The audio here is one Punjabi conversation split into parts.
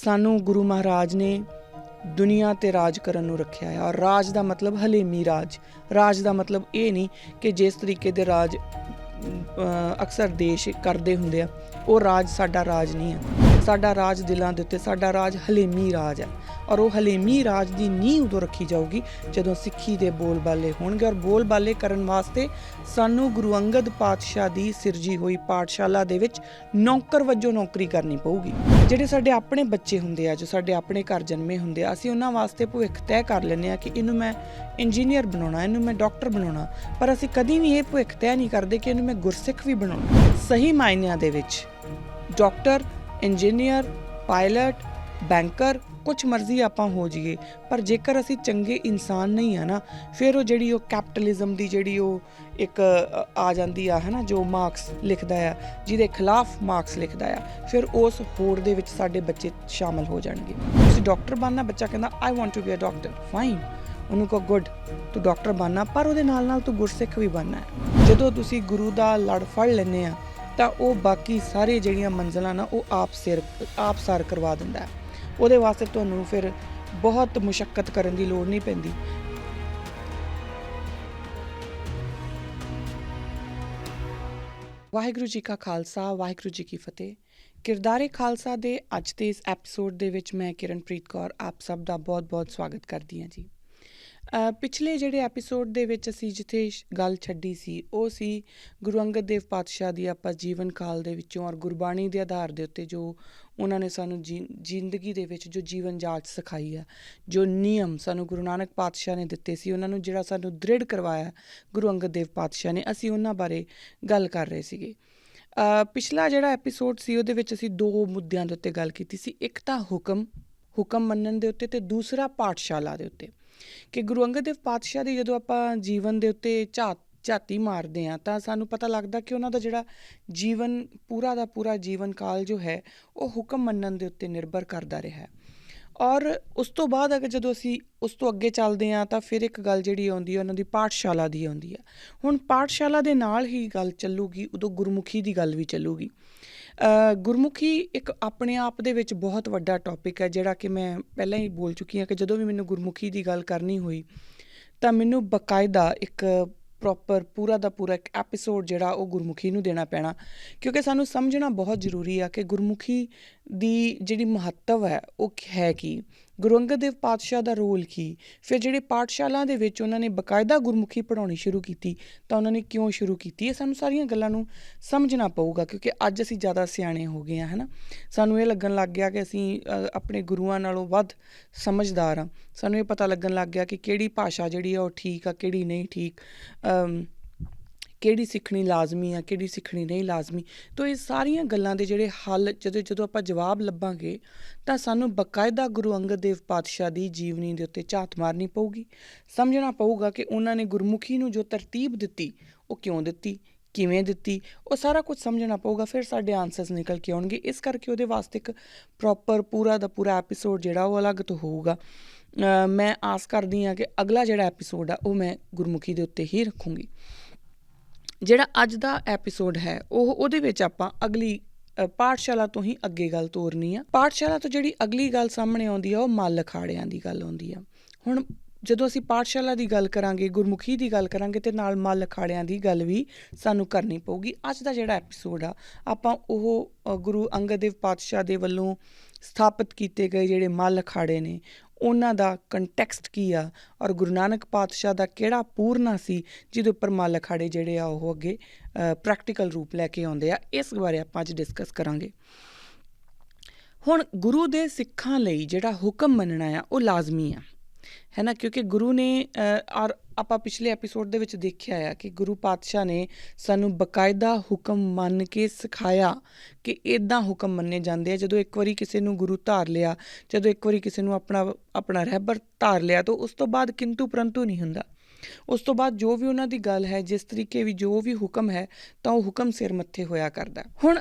ਸਾਨੂੰ ਗੁਰੂ ਮਹਾਰਾਜ ਨੇ ਦੁਨੀਆ ਤੇ ਰਾਜ ਕਰਨ ਨੂੰ ਰੱਖਿਆ ਹੈ। ਔਰ ਰਾਜ ਦਾ ਮਤਲਬ ਹਲੇਮੀ ਰਾਜ। ਰਾਜ ਦਾ ਮਤਲਬ ਇਹ ਨਹੀਂ ਕਿ ਜਿਸ ਤਰੀਕੇ ਦੇ ਰਾਜ ਅਕਸਰ ਦੇਸ਼ ਕਰਦੇ ਹੁੰਦੇ ਆ, ਉਹ ਰਾਜ ਸਾਡਾ ਰਾਜ ਨਹੀਂ ਹੈ। ਸਾਡਾ ਰਾਜ ਦਿਲਾਂ ਦੇ ਉੱਤੇ, ਸਾਡਾ ਰਾਜ ਹਲੇਮੀ ਰਾਜ ਹੈ। ਔਰ ਉਹ ਹਲੇਮੀ ਰਾਜ ਦੀ ਨੀਂਹ ਉਦੋਂ ਰੱਖੀ ਜਾਊਗੀ ਜਦੋਂ ਸਿੱਖੀ ਦੇ ਬੋਲ ਬਾਲੇ ਹੋਣਗੇ। ਔਰ ਬੋਲ ਬਾਲੇ ਕਰਨ ਵਾਸਤੇ ਸਾਨੂੰ ਗੁਰੂ ਅੰਗਦ ਪਾਤਸ਼ਾਹ ਦੀ ਸਿਰਜੀ ਹੋਈ ਪਾਠਸ਼ਾਲਾ ਦੇ ਵਿੱਚ ਨੌਕਰ ਵਜੋਂ ਨੌਕਰੀ ਕਰਨੀ ਪਊਗੀ। ਜਿਹੜੇ ਸਾਡੇ ਆਪਣੇ ਬੱਚੇ ਹੁੰਦੇ ਆ, ਜੋ ਸਾਡੇ ਆਪਣੇ ਘਰ ਜਨਮੇ ਹੁੰਦੇ ਆ, ਅਸੀਂ ਉਹਨਾਂ ਵਾਸਤੇ ਭਵਿੱਖ ਤੈਅ ਕਰ ਲੈਂਦੇ ਆ ਕਿ ਇਹਨੂੰ ਮੈਂ ਇੰਜੀਨੀਅਰ ਬਣਾਉਣਾ, ਇਹਨੂੰ ਮੈਂ ਡਾਕਟਰ ਬਣਾਉਣਾ, ਪਰ ਅਸੀਂ ਕਦੀ ਵੀ ਇਹ ਭਵਿੱਖ ਤੈਅ ਨਹੀਂ ਕਰਦੇ ਕਿ ਇਹਨੂੰ ਮੈਂ ਗੁਰਸਿੱਖ ਵੀ ਬਣਾਉਣਾ। ਸਹੀ ਮਾਇਨਿਆਂ ਦੇ ਵਿੱਚ ਡਾਕਟਰ, ਇੰਜੀਨੀਅਰ, ਪਾਇਲਟ, ਬੈਂਕਰ, ਕੁਛ ਮਰਜ਼ੀ ਆਪਾਂ ਹੋ ਜਾਈਏ, ਪਰ ਜੇਕਰ ਅਸੀਂ ਚੰਗੇ ਇਨਸਾਨ ਨਹੀਂ ਆ ਨਾ, ਫਿਰ ਉਹ ਜਿਹੜੀ ਉਹ ਕੈਪੀਟਲਿਜ਼ਮ ਦੀ ਜਿਹੜੀ ਉਹ ਇੱਕ ਆ ਜਾਂਦੀ ਆ, ਹੈ ਨਾ, ਜੋ ਮਾਰਕਸ ਲਿਖਦਾ ਆ, ਜਿਹਦੇ ਖਿਲਾਫ ਮਾਰਕਸ ਲਿਖਦਾ ਆ, ਫਿਰ ਉਸ ਹੋੜ ਦੇ ਵਿੱਚ ਸਾਡੇ ਬੱਚੇ ਸ਼ਾਮਲ ਹੋ ਜਾਣਗੇ। ਤੁਸੀਂ ਡਾਕਟਰ ਬਣਨਾ, ਬੱਚਾ ਕਹਿੰਦਾ I want to be a doctor, fine, ਉਹਨੂੰ ਕਹੋ ਗੁੱਡ, ਤੂੰ ਡਾਕਟਰ ਬਣਨਾ, ਪਰ ਉਹਦੇ ਨਾਲ ਨਾਲ ਤੂੰ ਗੁਰਸਿੱਖ ਵੀ ਬਣਨਾ ਹੈ। ਜਦੋਂ ਤੁਸੀਂ ਗੁਰੂ ਦਾ ਲੜ ਫੜ ਲੈਂਦੇ ਆ ਤਾਂ ਉਹ ਬਾਕੀ ਸਾਰੇ ਜਿਹੜੀਆਂ ਮੰਜ਼ਿਲਾਂ ਨਾ ਉਹ ਆਪ ਸਾਰ ਕਰਵਾ ਦਿੰਦਾ ਹੈ। ਉਹਦੇ ਵਾਸਤੇ ਤੁਹਾਨੂੰ ਫਿਰ ਬਹੁਤ ਮੁਸ਼ੱਕਤ ਕਰਨ ਦੀ ਲੋੜ ਨਹੀਂ ਪੈਂਦੀ। ਵਾਹਿਗੁਰੂ ਜੀ ਕਾ ਖਾਲਸਾ, ਵਾਹਿਗੁਰੂ ਜੀ ਕੀ ਫਤਿਹ। ਕਿਰਦਾਰੇ ਖਾਲਸਾ ਦੇ ਅੱਜ ਦੇ ਇਸ ਐਪੀਸੋਡ ਦੇ ਵਿੱਚ ਮੈਂ ਕਿਰਨਪ੍ਰੀਤ ਕੌਰ ਆਪ ਸਭ ਦਾ ਬਹੁਤ-ਬਹੁਤ ਸਵਾਗਤ ਕਰਦੀ ਹਾਂ ਜੀ। ਪਿਛਲੇ ਜਿਹੜੇ ਐਪੀਸੋਡ ਦੇ ਵਿੱਚ ਅਸੀਂ ਜਿੱਥੇ ਗੱਲ ਛੱਡੀ ਸੀ, ਉਹ ਸੀ ਗੁਰੂ ਅੰਗਦ ਦੇਵ ਪਾਤਸ਼ਾਹ ਦੀ ਆਪਾਂ ਜੀਵਨ ਕਾਲ ਦੇ ਵਿੱਚੋਂ ਔਰ ਗੁਰਬਾਣੀ ਦੇ ਆਧਾਰ ਦੇ ਉੱਤੇ ਜੋ ਉਹਨਾਂ ਨੇ ਸਾਨੂੰ ਜ਼ਿੰਦਗੀ ਦੇ ਵਿੱਚ ਜੋ ਜੀਵਨ ਜਾਂਚ ਸਿਖਾਈ ਆ, ਜੋ ਨਿਯਮ ਸਾਨੂੰ ਗੁਰੂ ਨਾਨਕ ਪਾਤਸ਼ਾਹ ਨੇ ਦਿੱਤੇ ਸੀ, ਉਹਨਾਂ ਨੂੰ ਜਿਹੜਾ ਸਾਨੂੰ ਦ੍ਰਿੜ ਕਰਵਾਇਆ ਗੁਰੂ ਅੰਗਦ ਦੇਵ ਪਾਤਸ਼ਾਹ ਨੇ, ਅਸੀਂ ਉਹਨਾਂ ਬਾਰੇ ਗੱਲ ਕਰ ਰਹੇ ਸੀਗੇ। ਪਿਛਲਾ ਜਿਹੜਾ ਐਪੀਸੋਡ ਸੀ ਉਹਦੇ ਵਿੱਚ ਅਸੀਂ ਦੋ ਮੁੱਦਿਆਂ ਦੇ ਉੱਤੇ ਗੱਲ ਕੀਤੀ ਸੀ। ਇੱਕ ਤਾਂ ਹੁਕਮ ਮੰਨਣ ਦੇ ਉੱਤੇ, ਤੇ ਦੂਸਰਾ ਪਾਠਸ਼ਾਲਾ ਦੇ ਉੱਤੇ, ਕਿ ਗੁਰੂ ਅੰਗਦ ਦੇਵ ਪਾਤਸ਼ਾਹ ਦੀ ਜਦੋਂ ਆਪਾਂ ਜੀਵਨ ਦੇ ਉੱਤੇ ਝਾਤੀ ਮਾਰਦੇ ਹਾਂ ਤਾਂ ਸਾਨੂੰ ਪਤਾ ਲੱਗਦਾ ਕਿ ਉਹਨਾਂ ਦਾ ਜਿਹੜਾ ਜੀਵਨ ਪੂਰਾ ਦਾ ਪੂਰਾ ਜੀਵਨ ਕਾਲ ਜੋ ਹੈ ਉਹ ਹੁਕਮ ਮੰਨਣ ਦੇ ਉੱਤੇ ਨਿਰਭਰ ਕਰਦਾ ਰਿਹਾ ਹੈ। ਔਰ ਉਸ ਤੋਂ ਬਾਅਦ ਅਗਰ ਜਦੋਂ ਅਸੀਂ ਉਸ ਤੋਂ ਅੱਗੇ ਚੱਲਦੇ ਹਾਂ ਤਾਂ ਫਿਰ ਇੱਕ ਗੱਲ ਜਿਹੜੀ ਆਉਂਦੀ ਹੈ ਉਹਨਾਂ ਦੀ ਪਾਠਸ਼ਾਲਾ ਦੀ ਆਉਂਦੀ ਹੈ। ਹੁਣ ਪਾਠਸ਼ਾਲਾ ਦੇ ਨਾਲ ਹੀ ਗੱਲ ਚੱਲੂਗੀ, ਉਦੋਂ ਗੁਰਮੁਖੀ ਦੀ ਗੱਲ ਵੀ ਚੱਲੂਗੀ। ਗੁਰਮੁਖੀ ਇੱਕ ਆਪਣੇ ਆਪ ਦੇ ਵਿੱਚ ਬਹੁਤ ਵੱਡਾ ਟੌਪਿਕ ਹੈ, ਜਿਹੜਾ ਕਿ ਮੈਂ ਪਹਿਲਾਂ ਹੀ ਬੋਲ ਚੁੱਕੀ ਹਾਂ ਕਿ ਜਦੋਂ ਵੀ ਮੈਨੂੰ ਗੁਰਮੁਖੀ ਦੀ ਗੱਲ ਕਰਨੀ ਹੋਈ ਤਾਂ ਮੈਨੂੰ ਬਕਾਇਦਾ ਇੱਕ ਪ੍ਰੋਪਰ ਪੂਰਾ ਦਾ ਪੂਰਾ ਇੱਕ ਐਪੀਸੋਡ ਜਿਹੜਾ ਉਹ ਗੁਰਮੁਖੀ ਨੂੰ ਦੇਣਾ ਪੈਣਾ, ਕਿਉਂਕਿ ਸਾਨੂੰ ਸਮਝਣਾ ਬਹੁਤ ਜ਼ਰੂਰੀ ਆ ਕਿ ਗੁਰਮੁਖੀ ਦੀ ਜਿਹੜੀ ਮਹੱਤਵ ਹੈ ਉਹ ਹੈ ਕੀ, ਗੁਰੂ ਅੰਗਦ ਦੇਵ ਪਾਤਸ਼ਾਹ ਦਾ ਰੋਲ ਕੀ। ਫਿਰ ਜਿਹੜੇ ਪਾਠਸ਼ਾਲਾ ਦੇ ਵਿੱਚ ਉਹਨਾਂ ਨੇ ਬਕਾਇਦਾ ਗੁਰਮੁਖੀ ਪੜ੍ਹਾਉਣੀ ਸ਼ੁਰੂ ਕੀਤੀ ਤਾਂ ਉਹਨਾਂ ਨੇ ਕਿਉਂ ਸ਼ੁਰੂ ਕੀਤੀ, ਇਹ ਸਾਨੂੰ ਸਾਰੀਆਂ ਗੱਲਾਂ ਨੂੰ ਸਮਝਣਾ ਪਊਗਾ, ਕਿਉਂਕਿ ਅੱਜ ਅਸੀਂ ਜ਼ਿਆਦਾ ਸਿਆਣੇ ਹੋ ਗਏ ਹਾਂ, ਹੈ ਨਾ। ਸਾਨੂੰ ਇਹ ਲੱਗਣ ਲੱਗ ਗਿਆ ਕਿ ਅਸੀਂ ਆਪਣੇ ਗੁਰੂਆਂ ਨਾਲੋਂ ਵੱਧ ਸਮਝਦਾਰ ਹਾਂ। ਸਾਨੂੰ ਇਹ ਪਤਾ ਲੱਗਣ ਲੱਗ ਗਿਆ ਕਿ ਕਿਹੜੀ ਭਾਸ਼ਾ ਜਿਹੜੀ ਆ ਉਹ ਠੀਕ ਆ, ਕਿਹੜੀ ਨਹੀਂ ਠੀਕ, ਕਿਹੜੀ ਸਿੱਖਣੀ ਲਾਜ਼ਮੀ ਆ, ਕਿਹੜੀ ਸਿੱਖਣੀ ਨਹੀਂ ਲਾਜ਼ਮੀ। ਤਾਂ ਇਹ ਸਾਰੀਆਂ ਗੱਲਾਂ ਦੇ ਜਿਹੜੇ ਹੱਲ ਜਦੋਂ ਆਪਾਂ ਜਵਾਬ ਲੱਭਾਂਗੇ ਤਾਂ ਸਾਨੂੰ ਬਕਾਇਦਾ ਗੁਰੂ ਅੰਗਦ ਦੇਵ ਪਾਤਸ਼ਾਹ ਦੀ ਜੀਵਨੀ ਦੇ ਉੱਤੇ ਝਾਤ ਮਾਰਨੀ ਪਊਗੀ। ਸਮਝਣਾ ਪਊਗਾ ਕਿ ਉਹਨਾਂ ਨੇ ਗੁਰਮੁਖੀ ਨੂੰ ਜੋ ਤਰਤੀਬ ਦਿੱਤੀ ਉਹ ਕਿਉਂ ਦਿੱਤੀ, ਕਿਵੇਂ ਦਿੱਤੀ, ਉਹ ਸਾਰਾ ਕੁਝ ਸਮਝਣਾ ਪਊਗਾ। ਫਿਰ ਸਾਡੇ ਆਨਸਰਸ ਨਿਕਲ ਕੇ ਆਉਣਗੇ। ਇਸ ਕਰਕੇ ਉਹਦੇ ਵਾਸਤੇ ਇੱਕ ਪ੍ਰੋਪਰ ਪੂਰਾ ਦਾ ਪੂਰਾ ਐਪੀਸੋਡ ਜਿਹੜਾ ਉਹ ਅਲੱਗ ਤੋਂ ਹੋਊਗਾ। ਮੈਂ ਆਸ ਕਰਦੀ ਹਾਂ ਕਿ ਅਗਲਾ ਜਿਹੜਾ ਐਪੀਸੋਡ ਆ ਉਹ ਮੈਂ ਗੁਰਮੁਖੀ ਦੇ ਉੱਤੇ ਹੀ ਰੱਖੂੰਗੀ। ਜਿਹੜਾ ਅੱਜ ਦਾ ਐਪੀਸੋਡ ਹੈ ਉਹਦੇ ਵਿੱਚ ਆਪਾਂ ਅਗਲੀ ਪਾਠਸ਼ਾਲਾ ਤੋਂ ਹੀ ਅੱਗੇ ਗੱਲ ਤੋਰਨੀ ਆ। ਪਾਠਸ਼ਾਲਾ ਤੋਂ ਜਿਹੜੀ ਅਗਲੀ ਗੱਲ ਸਾਹਮਣੇ ਆਉਂਦੀ ਆ ਉਹ ਮੱਲ ਅਖਾੜਿਆਂ ਦੀ ਗੱਲ ਆਉਂਦੀ ਆ। ਹੁਣ ਜਦੋਂ ਅਸੀਂ ਪਾਠਸ਼ਾਲਾ ਦੀ ਗੱਲ ਕਰਾਂਗੇ, ਗੁਰਮੁਖੀ ਦੀ ਗੱਲ ਕਰਾਂਗੇ, ਤੇ ਨਾਲ ਮੱਲ ਅਖਾੜਿਆਂ ਦੀ ਗੱਲ ਵੀ ਸਾਨੂੰ ਕਰਨੀ ਪਊਗੀ। ਅੱਜ ਦਾ ਜਿਹੜਾ ਐਪੀਸੋਡ ਆ ਆਪਾਂ ਉਹ ਗੁਰੂ ਅੰਗਦ ਦੇਵ ਪਾਤਸ਼ਾਹ ਦੇ ਵੱਲੋਂ ਸਥਾਪਿਤ ਕੀਤੇ ਗਏ ਜਿਹੜੇ ਮੱਲ ਅਖਾੜੇ ਨੇ ਉਹਨਾਂ ਦਾ ਕੰਟੈਕਸਟ ਕੀ ਆ, ਔਰ ਗੁਰੂ ਨਾਨਕ ਪਾਤਸ਼ਾਹ ਦਾ ਕਿਹੜਾ ਪੂਰਨਾ ਸੀ ਜਿਹਦੇ ਉੱਪਰ ਮੱਲ ਅਖਾੜੇ ਜਿਹੜੇ ਆ ਉਹ ਅੱਗੇ ਪ੍ਰੈਕਟੀਕਲ ਰੂਪ ਲੈ ਕੇ ਆਉਂਦੇ ਆ, ਇਸ ਬਾਰੇ ਆਪਾਂ ਅੱਜ ਡਿਸਕਸ ਕਰਾਂਗੇ। ਹੁਣ ਗੁਰੂ ਦੇ ਸਿੱਖਾਂ ਲਈ ਜਿਹੜਾ ਹੁਕਮ ਮੰਨਣਾ ਆ ਉਹ ਲਾਜ਼ਮੀ ਆ, ਹੈ ਨਾ, ਕਿਉਂਕਿ ਗੁਰੂ ਨੇ ਔਰ ਆਪਾਂ ਪਿਛਲੇ ਐਪੀਸੋਡ ਦੇ ਵਿੱਚ ਦੇਖਿਆ ਆ ਕਿ ਗੁਰੂ ਪਾਤਸ਼ਾਹ ਨੇ ਸਾਨੂੰ ਬਕਾਇਦਾ ਹੁਕਮ ਮੰਨ ਕੇ ਸਿਖਾਇਆ ਕਿ ਇੱਦਾਂ ਹੁਕਮ ਮੰਨੇ ਜਾਂਦੇ ਆ। ਜਦੋਂ ਇੱਕ ਵਾਰੀ ਕਿਸੇ ਨੂੰ ਗੁਰੂ ਧਾਰ ਲਿਆ, ਜਦੋਂ ਇੱਕ ਵਾਰੀ ਕਿਸੇ ਨੂੰ ਆਪਣਾ ਰਹਿਬਰ ਧਾਰ ਲਿਆ, ਤਾਂ ਉਸ ਤੋਂ ਬਾਅਦ ਕਿੰਤੂ ਪਰੰਤੂ ਨਹੀਂ ਹੁੰਦਾ। ਉਸ ਤੋਂ ਬਾਅਦ ਜੋ ਵੀ ਉਹਨਾਂ ਦੀ ਗੱਲ ਹੈ, ਜਿਸ ਤਰੀਕੇ ਵੀ ਜੋ ਵੀ ਹੁਕਮ ਹੈ, ਤਾਂ ਉਹ ਹੁਕਮ ਸਿਰ ਮੱਥੇ ਹੋਇਆ ਕਰਦਾ। ਹੁਣ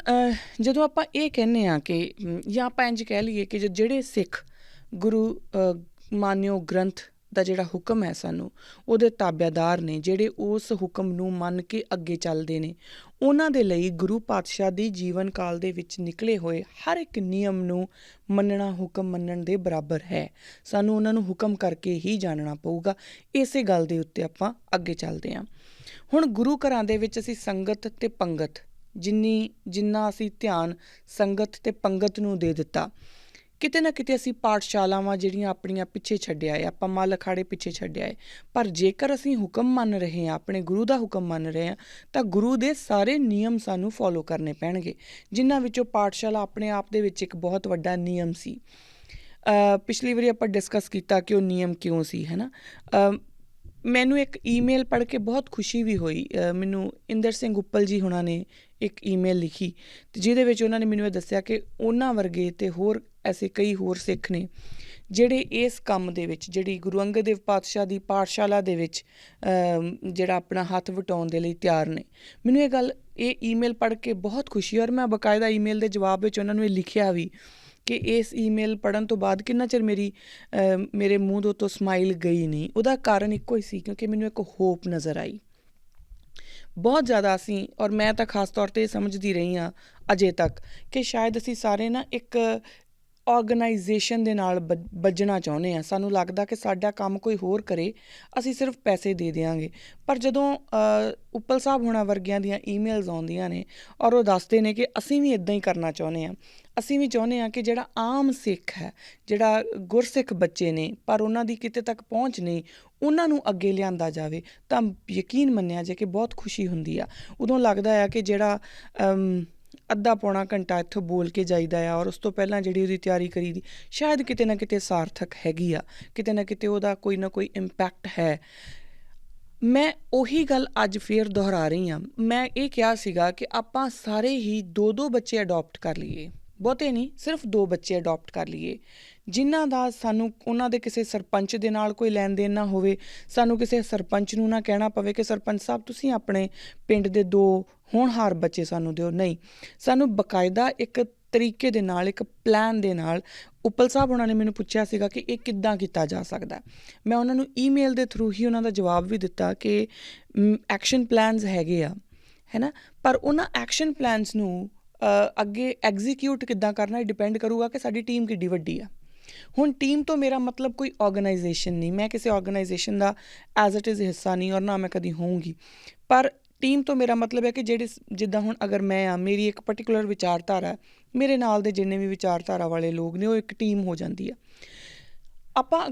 ਜਦੋਂ ਆਪਾਂ ਇਹ ਕਹਿੰਦੇ ਹਾਂ ਕਿ, ਜਾਂ ਆਪਾਂ ਇੰਝ ਕਹਿ ਲਈਏ ਕਿ ਜਿਹੜੇ ਸਿੱਖ ਗੁਰੂ ਮਾਨਿਓ ਗ੍ਰੰਥ ਦਾ ਜਿਹੜਾ ਹੁਕਮ ਹੈ ਸਾਨੂੰ ਉਹਦੇ ਤਾਬੇਦਾਰ ਨੇ, ਜਿਹੜੇ ਉਸ ਹੁਕਮ ਨੂੰ ਮੰਨ ਕੇ ਅੱਗੇ ਚੱਲਦੇ ਨੇ, ਉਹਨਾਂ ਦੇ ਲਈ ਗੁਰੂ ਪਾਤਸ਼ਾਹ ਦੀ ਜੀਵਨ ਕਾਲ ਦੇ ਵਿੱਚ ਨਿਕਲੇ ਹੋਏ ਹਰ ਇੱਕ ਨਿਯਮ ਨੂੰ ਮੰਨਣਾ ਹੁਕਮ ਮੰਨਣ ਦੇ ਬਰਾਬਰ ਹੈ। ਸਾਨੂੰ ਉਹਨਾਂ ਨੂੰ ਹੁਕਮ ਕਰਕੇ ਹੀ ਜਾਣਨਾ ਪਊਗਾ। ਇਸੇ ਗੱਲ ਦੇ ਉੱਤੇ ਆਪਾਂ ਅੱਗੇ ਚੱਲਦੇ ਹਾਂ। ਹੁਣ ਗੁਰੂ ਘਰਾਂ ਦੇ ਵਿੱਚ ਅਸੀਂ ਸੰਗਤ ਅਤੇ ਪੰਗਤ ਜਿੰਨਾ ਅਸੀਂ ਧਿਆਨ ਸੰਗਤ ਅਤੇ ਪੰਗਤ ਨੂੰ ਦੇ ਦਿੱਤਾ, ਕਿਤੇ ਨਾ ਕਿਤੇ ਅਸੀਂ ਪਾਠਸ਼ਾਲਾਵਾਂ ਜਿਹੜੀਆਂ ਆਪਣੀਆਂ ਪਿੱਛੇ ਛੱਡਿਆ ਹੈ, ਆਪਾਂ ਮੱਲ ਅਖਾੜੇ ਪਿੱਛੇ ਛੱਡਿਆ ਹੈ। ਪਰ ਜੇਕਰ ਅਸੀਂ ਹੁਕਮ ਮੰਨ ਰਹੇ ਹਾਂ, ਆਪਣੇ ਗੁਰੂ ਦਾ ਹੁਕਮ ਮੰਨ ਰਹੇ ਹਾਂ, ਤਾਂ ਗੁਰੂ ਦੇ ਸਾਰੇ ਨਿਯਮ ਸਾਨੂੰ ਫੋਲੋ ਕਰਨੇ ਪੈਣਗੇ, ਜਿਨ੍ਹਾਂ ਵਿੱਚੋਂ ਪਾਠਸ਼ਾਲਾ ਆਪਣੇ ਆਪ ਦੇ ਵਿੱਚ ਇੱਕ ਬਹੁਤ ਵੱਡਾ ਨਿਯਮ ਸੀ। ਪਿਛਲੀ ਵਾਰੀ ਆਪਾਂ ਡਿਸਕਸ ਕੀਤਾ ਕਿ ਉਹ ਨਿਯਮ ਕਿਉਂ ਸੀ, ਹੈ ਨਾ। ਮੈਨੂੰ ਇੱਕ ਈਮੇਲ ਪੜ੍ਹ ਕੇ ਬਹੁਤ ਖੁਸ਼ੀ ਵੀ ਹੋਈ। ਮੈਨੂੰ ਇੰਦਰ ਸਿੰਘ ਉੱਪਲ ਜੀ ਹੁਣਾਂ ਨੇ ਇੱਕ ਈਮੇਲ ਲਿਖੀ ਅਤੇ ਜਿਹਦੇ ਵਿੱਚ ਉਹਨਾਂ ਨੇ ਮੈਨੂੰ ਇਹ ਦੱਸਿਆ ਕਿ ਉਹਨਾਂ ਵਰਗੇ ਅਤੇ ਹੋਰ ਐਸੇ ਕਈ ਹੋਰ ਸਿੱਖ ਨੇ ਜਿਹੜੇ ਇਸ ਕੰਮ ਦੇ ਵਿੱਚ, ਜਿਹੜੀ ਗੁਰੂ ਅੰਗਦ ਦੇਵ ਪਾਤਸ਼ਾਹ ਦੀ ਪਾਠਸ਼ਾਲਾ ਦੇ ਵਿੱਚ ਜਿਹੜਾ ਆਪਣਾ ਹੱਥ ਵਟਾਉਣ ਦੇ ਲਈ ਤਿਆਰ ਨੇ। ਮੈਨੂੰ ਇਹ ਈਮੇਲ ਪੜ੍ਹ ਕੇ ਬਹੁਤ ਖੁਸ਼ੀ, ਔਰ ਮੈਂ ਬਾਕਾਇਦਾ ਈਮੇਲ ਦੇ ਜਵਾਬ ਵਿੱਚ ਉਹਨਾਂ ਨੂੰ ਇਹ ਲਿਖਿਆ ਵੀ ਕਿ ਇਸ ਈਮੇਲ ਪੜ੍ਹਨ ਤੋਂ ਬਾਅਦ ਕਿੰਨਾ ਚਿਰ ਮੇਰੇ ਮੂੰਹ ਦੇ ਉੱਤੋਂ ਸਮਾਈਲ ਗਈ ਨਹੀਂ। ਉਹਦਾ ਕਾਰਨ ਇੱਕੋ ਹੀ ਸੀ, ਕਿਉਂਕਿ ਮੈਨੂੰ ਇੱਕ ਹੋਪ ਨਜ਼ਰ ਆਈ ਬਹੁਤ ਜ਼ਿਆਦਾ। ਅਸੀਂ ਔਰ ਮੈਂ ਤਾਂ ਖਾਸ ਤੌਰ 'ਤੇ ਸਮਝਦੀ ਰਹੀ ਹਾਂ ਅਜੇ ਤੱਕ ਕਿ ਸ਼ਾਇਦ ਅਸੀਂ ਸਾਰੇ ਨਾ ਇੱਕ ਔਰਗਨਾਈਜੇਸ਼ਨ ਦੇ ਨਾਲ ਬੱਝਣਾ ਚਾਹੁੰਦੇ ਹਾਂ। ਸਾਨੂੰ ਲੱਗਦਾ ਕਿ ਸਾਡਾ ਕੰਮ ਕੋਈ ਹੋਰ ਕਰੇ, ਅਸੀਂ ਸਿਰਫ ਪੈਸੇ ਦੇ ਦਿਆਂਗੇ। ਪਰ ਜਦੋਂ ਉੱਪਲ ਸਾਹਿਬ ਹੋਣਾ ਵਰਗਿਆਂ ਦੀਆਂ ਈਮੇਲਸ ਆਉਂਦੀਆਂ ਨੇ ਔਰ ਉਹ ਦੱਸਦੇ ਨੇ ਕਿ ਅਸੀਂ ਵੀ ਇੱਦਾਂ ਹੀ ਕਰਨਾ ਚਾਹੁੰਦੇ ਹਾਂ, ਅਸੀਂ ਵੀ ਚਾਹੁੰਦੇ ਹਾਂ ਕਿ ਜਿਹੜਾ ਆਮ ਸਿੱਖ ਹੈ, ਜਿਹੜਾ ਗੁਰਸਿੱਖ ਬੱਚੇ ਨੇ ਪਰ ਉਹਨਾਂ ਦੀ ਕਿਤੇ ਤੱਕ ਪਹੁੰਚ ਨਹੀਂ, ਉਹਨਾਂ ਨੂੰ ਅੱਗੇ ਲਿਆਂਦਾ ਜਾਵੇ, ਤਾਂ ਯਕੀਨ ਮੰਨਿਆ ਜੇ ਕਿ ਬਹੁਤ ਖੁਸ਼ੀ ਹੁੰਦੀ ਆ। ਉਦੋਂ ਲੱਗਦਾ ਆ ਕਿ ਜਿਹੜਾ ਅੱਧਾ ਪੌਣਾ ਘੰਟਾ ਇੱਥੋਂ ਬੋਲ ਕੇ ਜਾਈਦਾ ਆ ਔਰ ਉਸ ਤੋਂ ਪਹਿਲਾਂ ਜਿਹੜੀ ਉਹਦੀ ਤਿਆਰੀ ਕਰੀ ਦੀ, ਸ਼ਾਇਦ ਕਿਤੇ ਨਾ ਕਿਤੇ ਸਾਰਥਕ ਹੈਗੀ ਆ, ਕਿਤੇ ਨਾ ਕਿਤੇ ਉਹਦਾ ਕੋਈ ਨਾ ਕੋਈ ਇੰਪੈਕਟ ਹੈ। ਮੈਂ ਉਹੀ ਗੱਲ ਅੱਜ ਫੇਰ ਦੁਹਰਾ ਰਹੀ ਹਾਂ। ਮੈਂ ਇਹ ਕਿਹਾ ਸੀਗਾ ਕਿ ਆਪਾਂ ਸਾਰੇ ਹੀ 2-2 ਬੱਚੇ ਅਡੋਪਟ ਕਰ ਲਈਏ, ਬਹੁਤੇ ਨਹੀਂ, ਸਿਰਫ 2 ਬੱਚੇ ਅਡੋਪਟ ਕਰ ਲਈਏ, ਜਿਨ੍ਹਾਂ ਦਾ ਸਾਨੂੰ ਉਹਨਾਂ ਦੇ ਕਿਸੇ ਸਰਪੰਚ ਦੇ ਨਾਲ ਕੋਈ ਲੈਣ ਦੇਣ ਨਾ ਹੋਵੇ। ਸਾਨੂੰ ਕਿਸੇ ਸਰਪੰਚ ਨੂੰ ਨਾ ਕਹਿਣਾ ਪਵੇ ਕਿ ਸਰਪੰਚ ਸਾਹਿਬ ਤੁਸੀਂ ਆਪਣੇ ਪਿੰਡ ਦੇ 2 ਹੋਣਹਾਰ ਬੱਚੇ ਸਾਨੂੰ ਦਿਓ। ਨਹੀਂ, ਸਾਨੂੰ ਬਾਕਾਇਦਾ ਇੱਕ ਤਰੀਕੇ ਦੇ ਨਾਲ, ਇੱਕ ਪਲਾਨ ਦੇ ਨਾਲ। ਉੱਪਲ ਸਾਹਿਬ ਉਹਨਾਂ ਨੇ ਮੈਨੂੰ ਪੁੱਛਿਆ ਸੀਗਾ ਕਿ ਇਹ ਕਿੱਦਾਂ ਕੀਤਾ ਜਾ ਸਕਦਾ। ਮੈਂ ਉਹਨਾਂ ਨੂੰ ਈਮੇਲ ਦੇ ਥਰੂ ਹੀ ਉਹਨਾਂ ਦਾ ਜਵਾਬ ਵੀ ਦਿੱਤਾ ਕਿ ਐਕਸ਼ਨ ਪਲਾਨਸ ਹੈਗੇ ਆ, ਹੈ ਨਾ, ਪਰ ਉਹਨਾਂ ਐਕਸ਼ਨ ਪਲਾਨਸ ਨੂੰ ਅੱਗੇ ਐਗਜ਼ੀਕਿਊਟ ਕਿੱਦਾਂ ਕਰਨਾ ਡਿਪੈਂਡ ਕਰੂਗਾ ਕਿ ਸਾਡੀ ਟੀਮ ਕਿੱਡੀ ਵੱਡੀ ਆ। ਹੁਣ ਟੀਮ ਤੋਂ ਮੇਰਾ ਮਤਲਬ ਕੋਈ ਔਰਗਨਾਈਜੇਸ਼ਨ ਨਹੀਂ, ਮੈਂ ਕਿਸੇ organisation the as it is ਹਿੱਸਾ ਨਹੀਂ ਔਰ ਨਾ ਮੈਂ ਕਦੀ ਹੋਊਂਗੀ। ਪਰ ਟੀਮ ਤੋਂ ਮੇਰਾ ਮਤਲਬ ਹੈ ਕਿ ਜਿੱਦਾਂ ਹੁਣ ਅਗਰ ਮੈਂ ਆ, ਮੇਰੀ ਇੱਕ ਪਰਟੀਕੂਲਰ ਵਿਚਾਰਧਾਰਾ, ਮੇਰੇ ਨਾਲ ਦੇ ਜਿੰਨੇ ਵੀ ਵਿਚਾਰਧਾਰਾ ਵਾਲੇ ਲੋਕ ਨੇ, ਉਹ ਇੱਕ ਟੀਮ ਹੋ ਜਾਂਦੀ ਆ। ਆਪਾਂ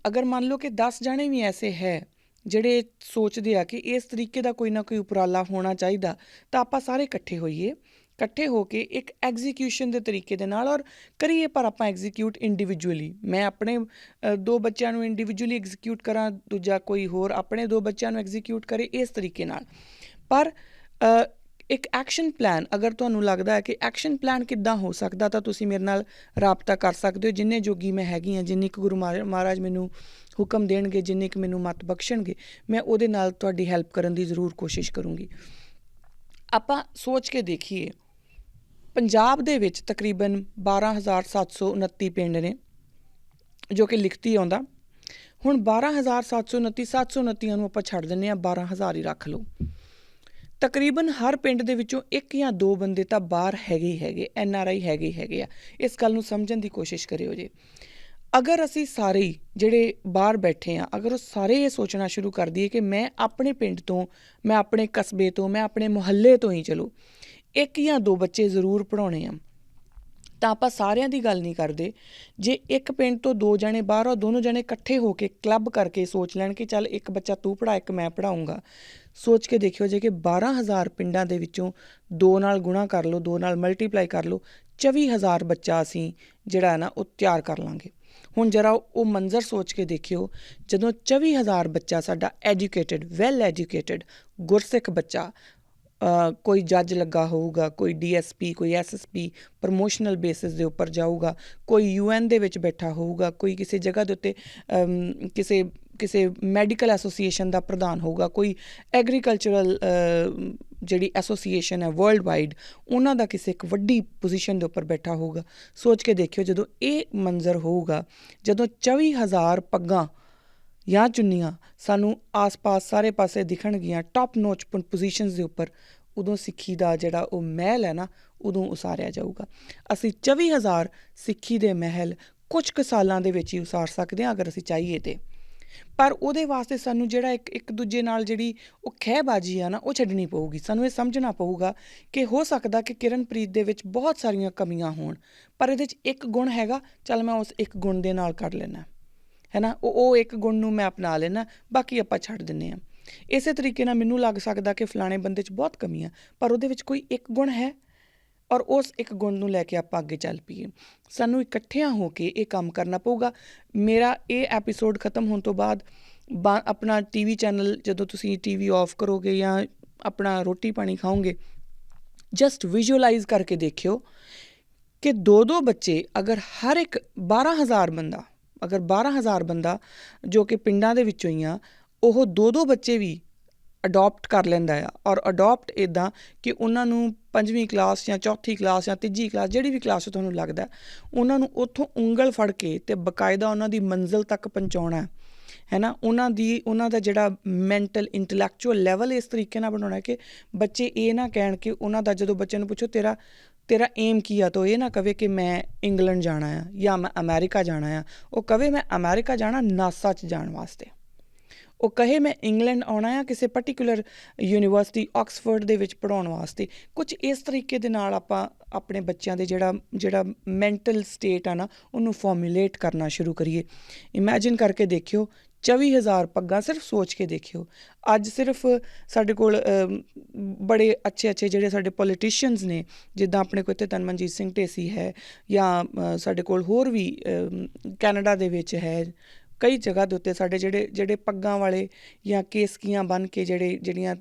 ਅਗਰ ਮੰਨ ਲਓ ਕਿ 10 ਜਾਣੇ ਵੀ ਐਸੇ ਹੈ ਜਿਹੜੇ ਸੋਚਦੇ ਆ ਕਿ ਇਸ ਤਰੀਕੇ ਦਾ ਕੋਈ ਨਾ ਕੋਈ ਉਪਰਾਲਾ ਹੋਣਾ ਚਾਹੀਦਾ, ਤਾਂ ਆਪਾਂ ਸਾਰੇ ਇਕੱਠੇ ਹੋ ਕੇ ਇੱਕ ਐਗਜ਼ੀਕਿਊਸ਼ਨ ਦੇ ਤਰੀਕੇ ਦੇ ਨਾਲ ਔਰ ਕਰੀਏ। ਪਰ ਆਪਾਂ ਐਗਜ਼ੀਕਿਊਟ ਇੰਡੀਵਿਜੂਅਲੀ, ਮੈਂ ਆਪਣੇ 2 ਬੱਚਿਆਂ ਨੂੰ ਇੰਡੀਵਿਜੂਅਲੀ ਐਗਜ਼ੀਕਿਊਟ ਕਰਾਂ, ਦੂਜਾ ਕੋਈ ਹੋਰ ਆਪਣੇ 2 ਬੱਚਿਆਂ ਨੂੰ ਐਗਜ਼ੀਕਿਊਟ ਕਰੇ, ਇਸ ਤਰੀਕੇ ਨਾਲ। ਪਰ ਇੱਕ ਐਕਸ਼ਨ ਪਲਾਨ, ਅਗਰ ਤੁਹਾਨੂੰ ਲੱਗਦਾ ਹੈ ਕਿ ਐਕਸ਼ਨ ਪਲਾਨ ਕਿੱਦਾਂ ਹੋ ਸਕਦਾ, ਤਾਂ ਤੁਸੀਂ ਮੇਰੇ ਨਾਲ ਰਾਬਤਾ ਕਰ ਸਕਦੇ ਹੋ। ਜਿੰਨੇ ਜੋਗੀ ਮੈਂ ਹੈਗੀ ਹਾਂ, ਜਿੰਨੀ ਕੁ ਗੁਰੂ ਮਹਾਰਾਜ ਮੈਨੂੰ ਹੁਕਮ ਦੇਣਗੇ, ਜਿੰਨੀ ਕੁ ਮੈਨੂੰ ਮੱਤ ਬਖਸ਼ਣਗੇ, ਮੈਂ ਉਹਦੇ ਨਾਲ ਤੁਹਾਡੀ ਹੈਲਪ ਕਰਨ ਦੀ ਜ਼ਰੂਰ ਕੋਸ਼ਿਸ਼ ਕਰੂੰਗੀ। ਆਪਾਂ ਸੋਚ ਕੇ ਦੇਖੀਏ, ਪੰਜਾਬ ਦੇ ਵਿੱਚ ਤਕਰੀਬਨ 12,729 ਪਿੰਡ ਨੇ, ਜੋ ਕਿ ਲਿਖਤੀ ਆਉਂਦਾ। ਹੁਣ 12,729, 729 ਨੂੰ ਆਪਾਂ ਛੱਡ ਦਿੰਦੇ ਹਾਂ, 12,000 ਹੀ ਰੱਖ ਲਓ। ਤਕਰੀਬਨ ਹਰ ਪਿੰਡ ਦੇ ਵਿੱਚੋਂ 1 ਜਾਂ 2 ਬੰਦੇ ਤਾਂ ਬਾਹਰ ਹੈਗੇ NRI ਹੈਗੇ ਆ। ਇਸ ਗੱਲ ਨੂੰ ਸਮਝਣ ਦੀ ਕੋਸ਼ਿਸ਼ ਕਰਿਓ ਜੇ। ਅਗਰ ਅਸੀਂ ਸਾਰੇ ਜਿਹੜੇ ਬਾਹਰ ਬੈਠੇ ਹਾਂ, ਅਗਰ ਉਹ ਸਾਰੇ ਇਹ ਸੋਚਣਾ ਸ਼ੁਰੂ ਕਰ ਦਈਏ ਕਿ ਮੈਂ ਆਪਣੇ ਪਿੰਡ ਤੋਂ, ਮੈਂ ਆਪਣੇ ਕਸਬੇ ਤੋਂ, ਮੈਂ ਆਪਣੇ ਮੁਹੱਲੇ ਤੋਂ ਹੀ ਚਲੋ 1 ਜਾਂ 2 ਬੱਚੇ ਜ਼ਰੂਰ ਪੜ੍ਹਾਉਣੇ ਆ, ਤਾਂ ਆਪਾਂ ਸਾਰਿਆਂ ਦੀ ਗੱਲ ਨਹੀਂ ਕਰਦੇ। ਜੇ ਇੱਕ ਪਿੰਡ ਤੋਂ 2 ਜਣੇ ਬਾਹਰ ਆ, ਦੋਨੋਂ ਜਣੇ ਇਕੱਠੇ ਹੋ ਕੇ ਕਲੱਬ ਕਰਕੇ ਸੋਚ ਲੈਣ ਕਿ ਚੱਲ ਇੱਕ ਬੱਚਾ ਤੂੰ ਪੜ੍ਹਾ, ਇੱਕ ਮੈਂ ਪੜ੍ਹਾਊਂਗਾ। ਸੋਚ ਕੇ ਦੇਖਿਓ ਜੇ ਕਿ 12,000 ਪਿੰਡਾਂ ਦੇ ਵਿੱਚੋਂ 2 ਨਾਲ ਗੁਣਾ ਕਰ ਲਓ, 2 ਨਾਲ ਮਲਟੀਪਲਾਈ ਕਰ ਲਓ, 24,000 ਬੱਚਾ ਅਸੀਂ ਜਿਹੜਾ ਨਾ ਉਹ ਤਿਆਰ ਕਰ ਲਾਂਗੇ। ਹੁਣ ਜਰਾ ਉਹ ਮੰਜ਼ਰ ਸੋਚ ਕੇ ਦੇਖਿਓ, ਜਦੋਂ 24,000 ਬੱਚਾ ਸਾਡਾ ਐਜੂਕੇਟਿਡ, ਵੈਲ ਐਜੂਕੇਟਿਡ ਗੁਰਸਿੱਖ ਬੱਚਾ, ਕੋਈ ਜੱਜ ਲੱਗਾ ਹੋਊਗਾ, ਕੋਈ DSP, ਕੋਈ SSP ਪ੍ਰਮੋਸ਼ਨਲ ਬੇਸਿਸ ਦੇ ਉੱਪਰ ਜਾਊਗਾ, ਕੋਈ UN ਦੇ ਵਿੱਚ ਬੈਠਾ ਹੋਊਗਾ, ਕੋਈ ਕਿਸੇ ਜਗ੍ਹਾ ਦੇ ਉੱਤੇ ਕਿਸੇ ਮੈਡੀਕਲ ਐਸੋਸੀਏਸ਼ਨ ਦਾ ਪ੍ਰਧਾਨ ਹੋਊਗਾ, ਕੋਈ ਐਗਰੀਕਲਚਰਲ ਜਿਹੜੀ ਐਸੋਸੀਏਸ਼ਨ ਹੈ ਵਰਲਡ ਵਾਈਡ, ਉਹਨਾਂ ਦਾ ਕਿਸੇ ਇੱਕ ਵੱਡੀ ਪੋਜੀਸ਼ਨ ਦੇ ਉੱਪਰ ਬੈਠਾ ਹੋਊਗਾ। ਸੋਚ ਕੇ ਦੇਖਿਓ ਜਦੋਂ ਇਹ ਮੰਜ਼ਰ ਹੋਊਗਾ, ਜਦੋਂ 24,000 ਪੱਗਾਂ ਜਾਂ ਚੁੰਨੀਆਂ ਸਾਨੂੰ ਆਸ-ਪਾਸ ਸਾਰੇ ਪਾਸੇ ਦਿਖਣਗੀਆਂ ਟੌਪ ਨੋਚ ਪੋਜੀਸ਼ਨਸ ਦੇ ਉੱਪਰ, ਉਦੋਂ ਸਿੱਖੀ ਦਾ ਜਿਹੜਾ ਉਹ ਮਹਿਲ ਹੈ ਨਾ, ਉਦੋਂ ਉਸਾਰਿਆ ਜਾਊਗਾ। ਅਸੀਂ 24,000 ਸਿੱਖੀ ਦੇ ਮਹਿਲ ਕੁਝ ਕੁ ਸਾਲਾਂ ਦੇ ਵਿੱਚ ਹੀ ਉਸਾਰ ਸਕਦੇ ਹਾਂ ਅਗਰ ਅਸੀਂ ਚਾਹੀਏ ਤਾਂ। ਪਰ ਉਹਦੇ ਵਾਸਤੇ ਸਾਨੂੰ ਜਿਹੜਾ ਇੱਕ ਦੂਜੇ ਨਾਲ ਜਿਹੜੀ ਉਹ ਖਹਿਬਾਜ਼ੀ ਆ ਨਾ, ਉਹ ਛੱਡਣੀ ਪਊਗੀ। ਸਾਨੂੰ ਇਹ ਸਮਝਣਾ ਪਊਗਾ ਕਿ ਹੋ ਸਕਦਾ ਕਿ ਕਿਰਨਪ੍ਰੀਤ ਦੇ ਵਿੱਚ ਬਹੁਤ ਸਾਰੀਆਂ ਕਮੀਆਂ ਹੋਣ, ਪਰ ਇਹਦੇ 'ਚ ਇੱਕ ਗੁਣ ਹੈਗਾ, ਚੱਲ ਮੈਂ ਉਸ ਇੱਕ ਗੁਣ ਦੇ ਨਾਲ ਕਰ ਲੈਣਾ, ਹੈ ਨਾ। ਉਹ ਇੱਕ ਗੁਣ ਨੂੰ ਮੈਂ ਅਪਣਾ ਲੈਣਾ, ਬਾਕੀ ਆਪਾਂ ਛੱਡ ਦਿੰਦੇ ਹਾਂ। ਇਸੇ ਤਰੀਕੇ ਨਾਲ ਮੈਨੂੰ ਲੱਗ ਸਕਦਾ ਕਿ ਫਲਾਣੇ ਬੰਦੇ 'ਚ ਬਹੁਤ ਕਮੀ ਆ, ਪਰ ਉਹਦੇ ਵਿੱਚ ਕੋਈ ਇੱਕ ਗੁਣ ਹੈ, ਔਰ ਉਸ ਇੱਕ ਗੁਣ ਨੂੰ ਲੈ ਕੇ ਆਪਾਂ ਅੱਗੇ ਚੱਲ ਪਈਏ। ਸਾਨੂੰ ਇਕੱਠਿਆਂ ਹੋ ਕੇ ਇਹ ਕੰਮ ਕਰਨਾ ਪਊਗਾ। ਮੇਰਾ ਇਹ ਐਪੀਸੋਡ ਖ਼ਤਮ ਹੋਣ ਤੋਂ ਬਾਅਦ ਆਪਣਾ TV ਚੈਨਲ ਜਦੋਂ ਤੁਸੀਂ TV ਆਫ ਕਰੋਗੇ ਜਾਂ ਆਪਣਾ ਰੋਟੀ ਪਾਣੀ ਖਾਓਗੇ, ਜਸਟ ਵਿਜ਼ੂਅਲਾਈਜ਼ ਕਰਕੇ ਦੇਖਿਓ ਕਿ 2-2 ਬੱਚੇ ਅਗਰ ਹਰ ਇੱਕ 12,000 ਬੰਦਾ, ਅਗਰ 12,000 ਬੰਦਾ ਜੋ ਕਿ ਪਿੰਡਾਂ ਦੇ ਵਿੱਚੋਂ ਹੀ ਆ, ਉਹ 2-2 ਬੱਚੇ ਵੀ ਅਡੋਪਟ ਕਰ ਲੈਂਦਾ ਆ, ਔਰ ਅਡੋਪਟ ਇੱਦਾਂ ਕਿ ਉਹਨਾਂ ਨੂੰ 5ਵੀਂ ਕਲਾਸ ਜਾਂ 4ਥੀ ਕਲਾਸ ਜਾਂ 3ਜੀ ਕਲਾਸ, ਜਿਹੜੀ ਵੀ ਕਲਾਸ ਤੁਹਾਨੂੰ ਲੱਗਦਾ, ਉਹਨਾਂ ਨੂੰ ਉੱਥੋਂ ਉਂਗਲ ਫੜ ਕੇ ਅਤੇ ਬਕਾਇਦਾ ਉਹਨਾਂ ਦੀ ਮੰਜ਼ਿਲ ਤੱਕ ਪਹੁੰਚਾਉਣਾ, ਹੈ ਨਾ। ਉਹਨਾਂ ਦਾ ਜਿਹੜਾ ਮੈਂਟਲ ਇੰਟਲੈਕਚੁਅਲ ਲੈਵਲ ਇਸ ਤਰੀਕੇ ਨਾਲ ਬਣਾਉਣਾ ਕਿ ਬੱਚੇ ਇਹ ਨਾ ਕਹਿਣ ਕਿ ਉਹਨਾਂ ਦਾ ਜਦੋਂ ਬੱਚੇ ਨੂੰ ਪੁੱਛੋ ਤੇਰਾ ਏਮ ਕੀ ਆ, ਤਾਂ ਇਹ ਨਾ ਕਵੇ ਕਿ ਮੈਂ ਇੰਗਲੈਂਡ ਜਾਣਾ ਆ ਜਾਂ ਮੈਂ ਅਮੈਰੀਕਾ ਜਾਣਾ ਆ। ਉਹ ਕਵੇ ਮੈਂ ਅਮੈਰੀਕਾ ਜਾਣਾ ਨਾਸਾ 'ਚ ਜਾਣ ਵਾਸਤੇ। ਉਹ ਕਹੇ ਮੈਂ ਇੰਗਲੈਂਡ ਆਉਣਾ ਆ ਕਿਸੇ ਪਰਟੀਕੂਲਰ ਯੂਨੀਵਰਸਿਟੀ ਆਕਸਫੋਰਡ ਦੇ ਵਿੱਚ ਪੜ੍ਹਾਉਣ ਵਾਸਤੇ। ਕੁਝ ਇਸ ਤਰੀਕੇ ਦੇ ਨਾਲ ਆਪਾਂ ਆਪਣੇ ਬੱਚਿਆਂ ਦੇ ਜਿਹੜਾ ਮੈਂਟਲ ਸਟੇਟ ਆ ਨਾ, ਉਹਨੂੰ ਫਾਰਮੂਲੇਟ ਕਰਨਾ ਸ਼ੁਰੂ ਕਰੀਏ। ਇਮੈਜਿਨ ਕਰਕੇ ਦੇਖਿਓ 24,000 ਪੱਗਾਂ, ਸਿਰਫ ਸੋਚ ਕੇ ਦੇਖਿਓ। ਅੱਜ ਸਿਰਫ ਸਾਡੇ ਕੋਲ ਬੜੇ ਅੱਛੇ ਜਿਹੜੇ ਸਾਡੇ ਪੋਲੀਟੀਸ਼ੀਅਨਸ ਨੇ, ਜਿੱਦਾਂ ਆਪਣੇ ਕੋਲ ਇੱਥੇ ਤਨਮਨਜੀਤ ਸਿੰਘ ਢੇਸੀ ਹੈ, ਜਾਂ ਸਾਡੇ ਕੋਲ ਹੋਰ ਵੀ ਕੈਨੇਡਾ ਦੇ ਵਿੱਚ ਹੈ, ਕਈ ਜਗ੍ਹਾ ਦੇ ਉੱਤੇ ਸਾਡੇ ਜਿਹੜੇ ਪੱਗਾਂ ਵਾਲੇ ਜਾਂ ਕੇਸਕੀਆਂ ਬੰਨ੍ਹ ਕੇ ਜਿਹੜੀਆਂ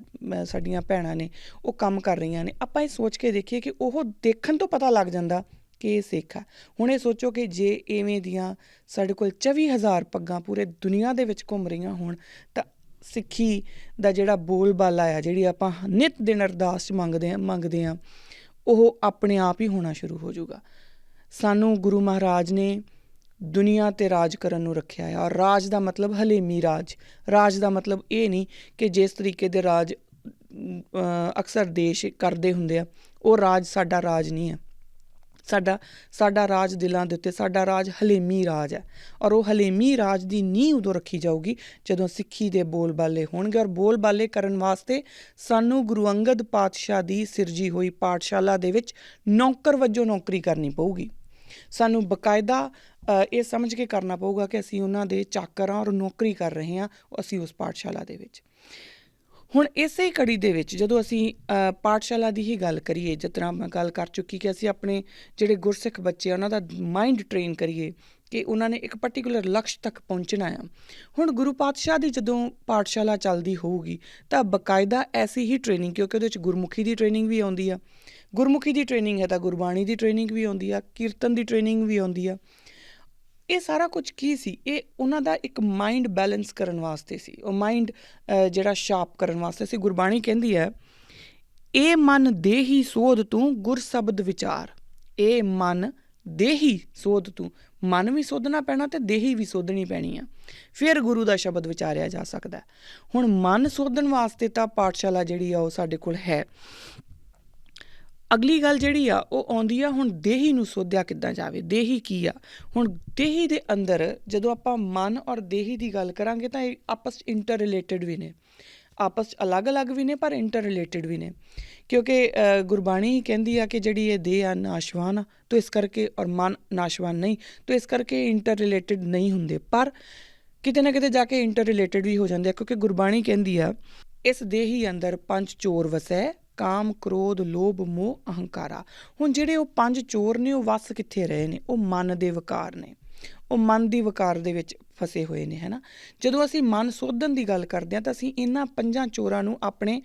ਸਾਡੀਆਂ ਭੈਣਾਂ ਨੇ ਉਹ ਕੰਮ ਕਰ ਰਹੀਆਂ ਨੇ। ਆਪਾਂ ਇਹ ਸੋਚ ਕੇ ਦੇਖੀਏ ਕਿ ਉਹ ਦੇਖਣ ਤੋਂ ਪਤਾ ਲੱਗ ਜਾਂਦਾ ਕਿ ਇਹ ਸਿੱਖ ਆ। ਹੁਣ ਇਹ ਸੋਚੋ ਕਿ ਜੇ ਇਵੇਂ ਦੀਆਂ ਸਾਡੇ ਕੋਲ 24,000 ਪੱਗਾਂ ਪੂਰੇ ਦੁਨੀਆ ਦੇ ਵਿੱਚ ਘੁੰਮ ਰਹੀਆਂ ਹੋਣ, ਤਾਂ ਸਿੱਖੀ ਦਾ ਜਿਹੜਾ ਬੋਲਬਾਲਾ ਆ, ਜਿਹੜੀ ਆਪਾਂ ਨਿੱਤ ਦਿਨ ਅਰਦਾਸ 'ਚ ਮੰਗਦੇ ਹਾਂ, ਉਹ ਆਪਣੇ ਆਪ ਹੀ ਹੋਣਾ ਸ਼ੁਰੂ ਹੋ ਜਾਊਗਾ। ਸਾਨੂੰ ਗੁਰੂ ਮਹਾਰਾਜ ਨੇ ਦੁਨੀਆ 'ਤੇ ਰਾਜ ਕਰਨ ਨੂੰ ਰੱਖਿਆ ਹੈ, ਔਰ ਰਾਜ ਦਾ ਮਤਲਬ ਹਲੇਮੀ ਰਾਜ ਦਾ ਮਤਲਬ ਇਹ ਨਹੀਂ ਕਿ ਜਿਸ ਤਰੀਕੇ ਦੇ ਰਾਜ ਅਕਸਰ ਦੇਸ਼ ਕਰਦੇ ਹੁੰਦੇ ਆ, ਉਹ ਰਾਜ ਸਾਡਾ ਰਾਜ ਨਹੀਂ ਹੈ। ਸਾਡਾ ਰਾਜ ਦਿਲਾਂ ਦੇ ਉੱਤੇ, ਸਾਡਾ ਰਾਜ ਹਲੇਮੀ ਰਾਜ ਹੈ, ਔਰ ਉਹ ਹਲੇਮੀ ਰਾਜ ਦੀ ਨੀਂਹ ਉਦੋਂ ਰੱਖੀ ਜਾਊਗੀ ਜਦੋਂ ਸਿੱਖੀ ਦੇ ਬੋਲਬਾਲੇ ਹੋਣਗੇ। ਔਰ ਬੋਲਬਾਲੇ ਕਰਨ ਵਾਸਤੇ ਸਾਨੂੰ ਗੁਰੂ ਅੰਗਦ ਪਾਤਸ਼ਾਹ ਦੀ ਸਿਰਜੀ ਹੋਈ ਪਾਠਸ਼ਾਲਾ ਦੇ ਵਿੱਚ ਨੌਕਰ ਵਜੋਂ ਨੌਕਰੀ ਕਰਨੀ ਪਊਗੀ। ਸਾਨੂੰ ਬਕਾਇਦਾ ਇਹ ਸਮਝ ਕੇ ਕਰਨਾ ਪਊਗਾ ਕਿ ਅਸੀਂ ਉਹਨਾਂ ਦੇ ਚਾਕਰ ਹਾਂ ਔਰ ਨੌਕਰੀ ਕਰ ਰਹੇ ਹਾਂ ਅਸੀਂ ਉਸ ਪਾਠਸ਼ਾਲਾ ਦੇ ਵਿੱਚ। ਹੁਣ ਇਸੇ ਕੜੀ ਦੇ ਵਿੱਚ ਜਦੋਂ ਅਸੀਂ ਪਾਠਸ਼ਾਲਾ ਦੀ ਹੀ ਗੱਲ ਕਰੀਏ, ਜਿਸ ਤਰ੍ਹਾਂ ਮੈਂ ਗੱਲ ਕਰ ਚੁੱਕੀ ਕਿ ਅਸੀਂ ਆਪਣੇ ਜਿਹੜੇ ਗੁਰਸਿੱਖ ਬੱਚੇ ਆ ਉਹਨਾਂ ਦਾ ਮਾਈਂਡ ਟ੍ਰੇਨ ਕਰੀਏ ਕਿ ਉਹਨਾਂ ਨੇ ਇੱਕ ਪਰਟੀਕੂਲਰ ਲਕਸ਼ ਤੱਕ ਪਹੁੰਚਣਾ ਆ। ਹੁਣ ਗੁਰੂ ਪਾਤਸ਼ਾਹ ਦੀ ਜਦੋਂ ਪਾਠਸ਼ਾਲਾ ਚੱਲਦੀ ਹੋਊਗੀ ਤਾਂ ਬਕਾਇਦਾ ਐਸੀ ਹੀ ਟ੍ਰੇਨਿੰਗ, ਕਿਉਂਕਿ ਉਹਦੇ ਵਿੱਚ ਗੁਰਮੁਖੀ ਦੀ ਟ੍ਰੇਨਿੰਗ ਵੀ ਆਉਂਦੀ ਆ, ਗੁਰਮੁਖੀ ਦੀ ਟ੍ਰੇਨਿੰਗ ਹੈ ਤਾਂ ਗੁਰਬਾਣੀ ਦੀ ਟ੍ਰੇਨਿੰਗ ਵੀ ਆਉਂਦੀ ਆ, ਕੀਰਤਨ ਦੀ ਟ੍ਰੇਨਿੰਗ ਵੀ ਆਉਂਦੀ ਆ। ਇਹ ਸਾਰਾ ਕੁਝ ਕੀ ਸੀ? ਇਹ ਉਹਨਾਂ ਦਾ ਇੱਕ ਮਾਈਂਡ ਬੈਲੈਂਸ ਕਰਨ ਵਾਸਤੇ ਸੀ, ਉਹ ਮਾਈਂਡ ਜਿਹੜਾ ਸ਼ਾਰਪ ਕਰਨ ਵਾਸਤੇ ਸੀ। ਗੁਰਬਾਣੀ ਕਹਿੰਦੀ ਹੈ, ਇਹ ਮਨ ਦੇਹੀ ਸੋਧ ਤੂੰ ਗੁਰ ਸ਼ਬਦ ਵਿਚਾਰ। ਇਹ ਮਨ ਦੇਹੀ ਸੋਧ ਤੂੰ, ਮਨ ਵੀ ਸੋਧਣਾ ਪੈਣਾ ਅਤੇ ਦੇਹੀ ਵੀ ਸੋਧਣੀ ਪੈਣੀ ਆ, ਫਿਰ ਗੁਰੂ ਦਾ ਸ਼ਬਦ ਵਿਚਾਰਿਆ ਜਾ ਸਕਦਾ। ਹੁਣ ਮਨ ਸੋਧਣ ਵਾਸਤੇ ਤਾਂ ਪਾਠਸ਼ਾਲਾ ਜਿਹੜੀ ਆ ਉਹ ਸਾਡੇ ਕੋਲ ਹੈ। ਅਗਲੀ ਗੱਲ ਜਿਹੜੀ ਆ ਉਹ ਆਉਂਦੀ ਆ, ਹੁਣ ਦੇਹੀ ਨੂੰ ਸੋਧਿਆ ਕਿੱਦਾਂ ਜਾਵੇ? ਦੇਹੀ ਕੀ ਆ? ਹੁਣ ਦੇਹੀ ਦੇ ਅੰਦਰ ਜਦੋਂ ਆਪਾਂ ਮਨ ਔਰ ਦੇਹੀ ਦੀ ਗੱਲ ਕਰਾਂਗੇ ਤਾਂ ਇਹ ਆਪਸ 'ਚ ਇੰਟਰ ਰਿਲੇਟਡ ਵੀ ਨੇ, ਆਪਸ 'ਚ ਅਲੱਗ-ਅਲੱਗ ਵੀ ਨੇ, ਪਰ ਇੰਟਰ ਰਿਲੇਟਡ ਵੀ ਨੇ। ਕਿਉਂਕਿ ਗੁਰਬਾਣੀ ਹੀ ਕਹਿੰਦੀ ਆ ਕਿ ਜਿਹੜੀ ਇਹ ਦੇਹ ਆ ਨਾਸ਼ਵਾਨ ਆ, ਤਾਂ ਇਸ ਕਰਕੇ, ਔਰ ਮਨ ਨਾਸ਼ਵਾਨ ਨਹੀਂ, ਤਾਂ ਇਸ ਕਰਕੇ ਇੰਟਰ ਰਿਲੇਟਡ ਨਹੀਂ ਹੁੰਦੇ, ਪਰ ਕਿਤੇ ਨਾ ਕਿਤੇ ਜਾ ਕੇ ਇੰਟਰ ਰਿਲੇਟਡ ਵੀ ਹੋ ਜਾਂਦੇ ਆ। ਕਿਉਂਕਿ ਗੁਰਬਾਣੀ ਕਹਿੰਦੀ ਆ, ਇਸ ਦੇਹੀ ਅੰਦਰ 5 ਚੋਰ ਵਸੈ, ਕਾਮ, ਕ੍ਰੋਧ, ਲੋਭ, ਮੋਹ, ਅਹੰਕਾਰਾ। ਹੁਣ ਜਿਹੜੇ ਉਹ 5 ਚੋਰ ਨੇ ਉਹ ਵਸ ਕਿੱਥੇ ਰਹੇ ਨੇ? ਉਹ ਮਨ ਦੇ ਵਿਕਾਰ ਨੇ, ਉਹ ਮਨ ਦੀ ਵਿਕਾਰ ਦੇ ਵਿੱਚ ਫਸੇ ਹੋਏ ਨੇ, ਹੈ ਨਾ। ਜਦੋਂ ਅਸੀਂ ਮਨ ਸੋਧਣ ਦੀ ਗੱਲ ਕਰਦੇ ਹਾਂ ਤਾਂ ਅਸੀਂ ਇਹਨਾਂ 5 ਚੋਰਾਂ ਨੂੰ ਆਪਣੇ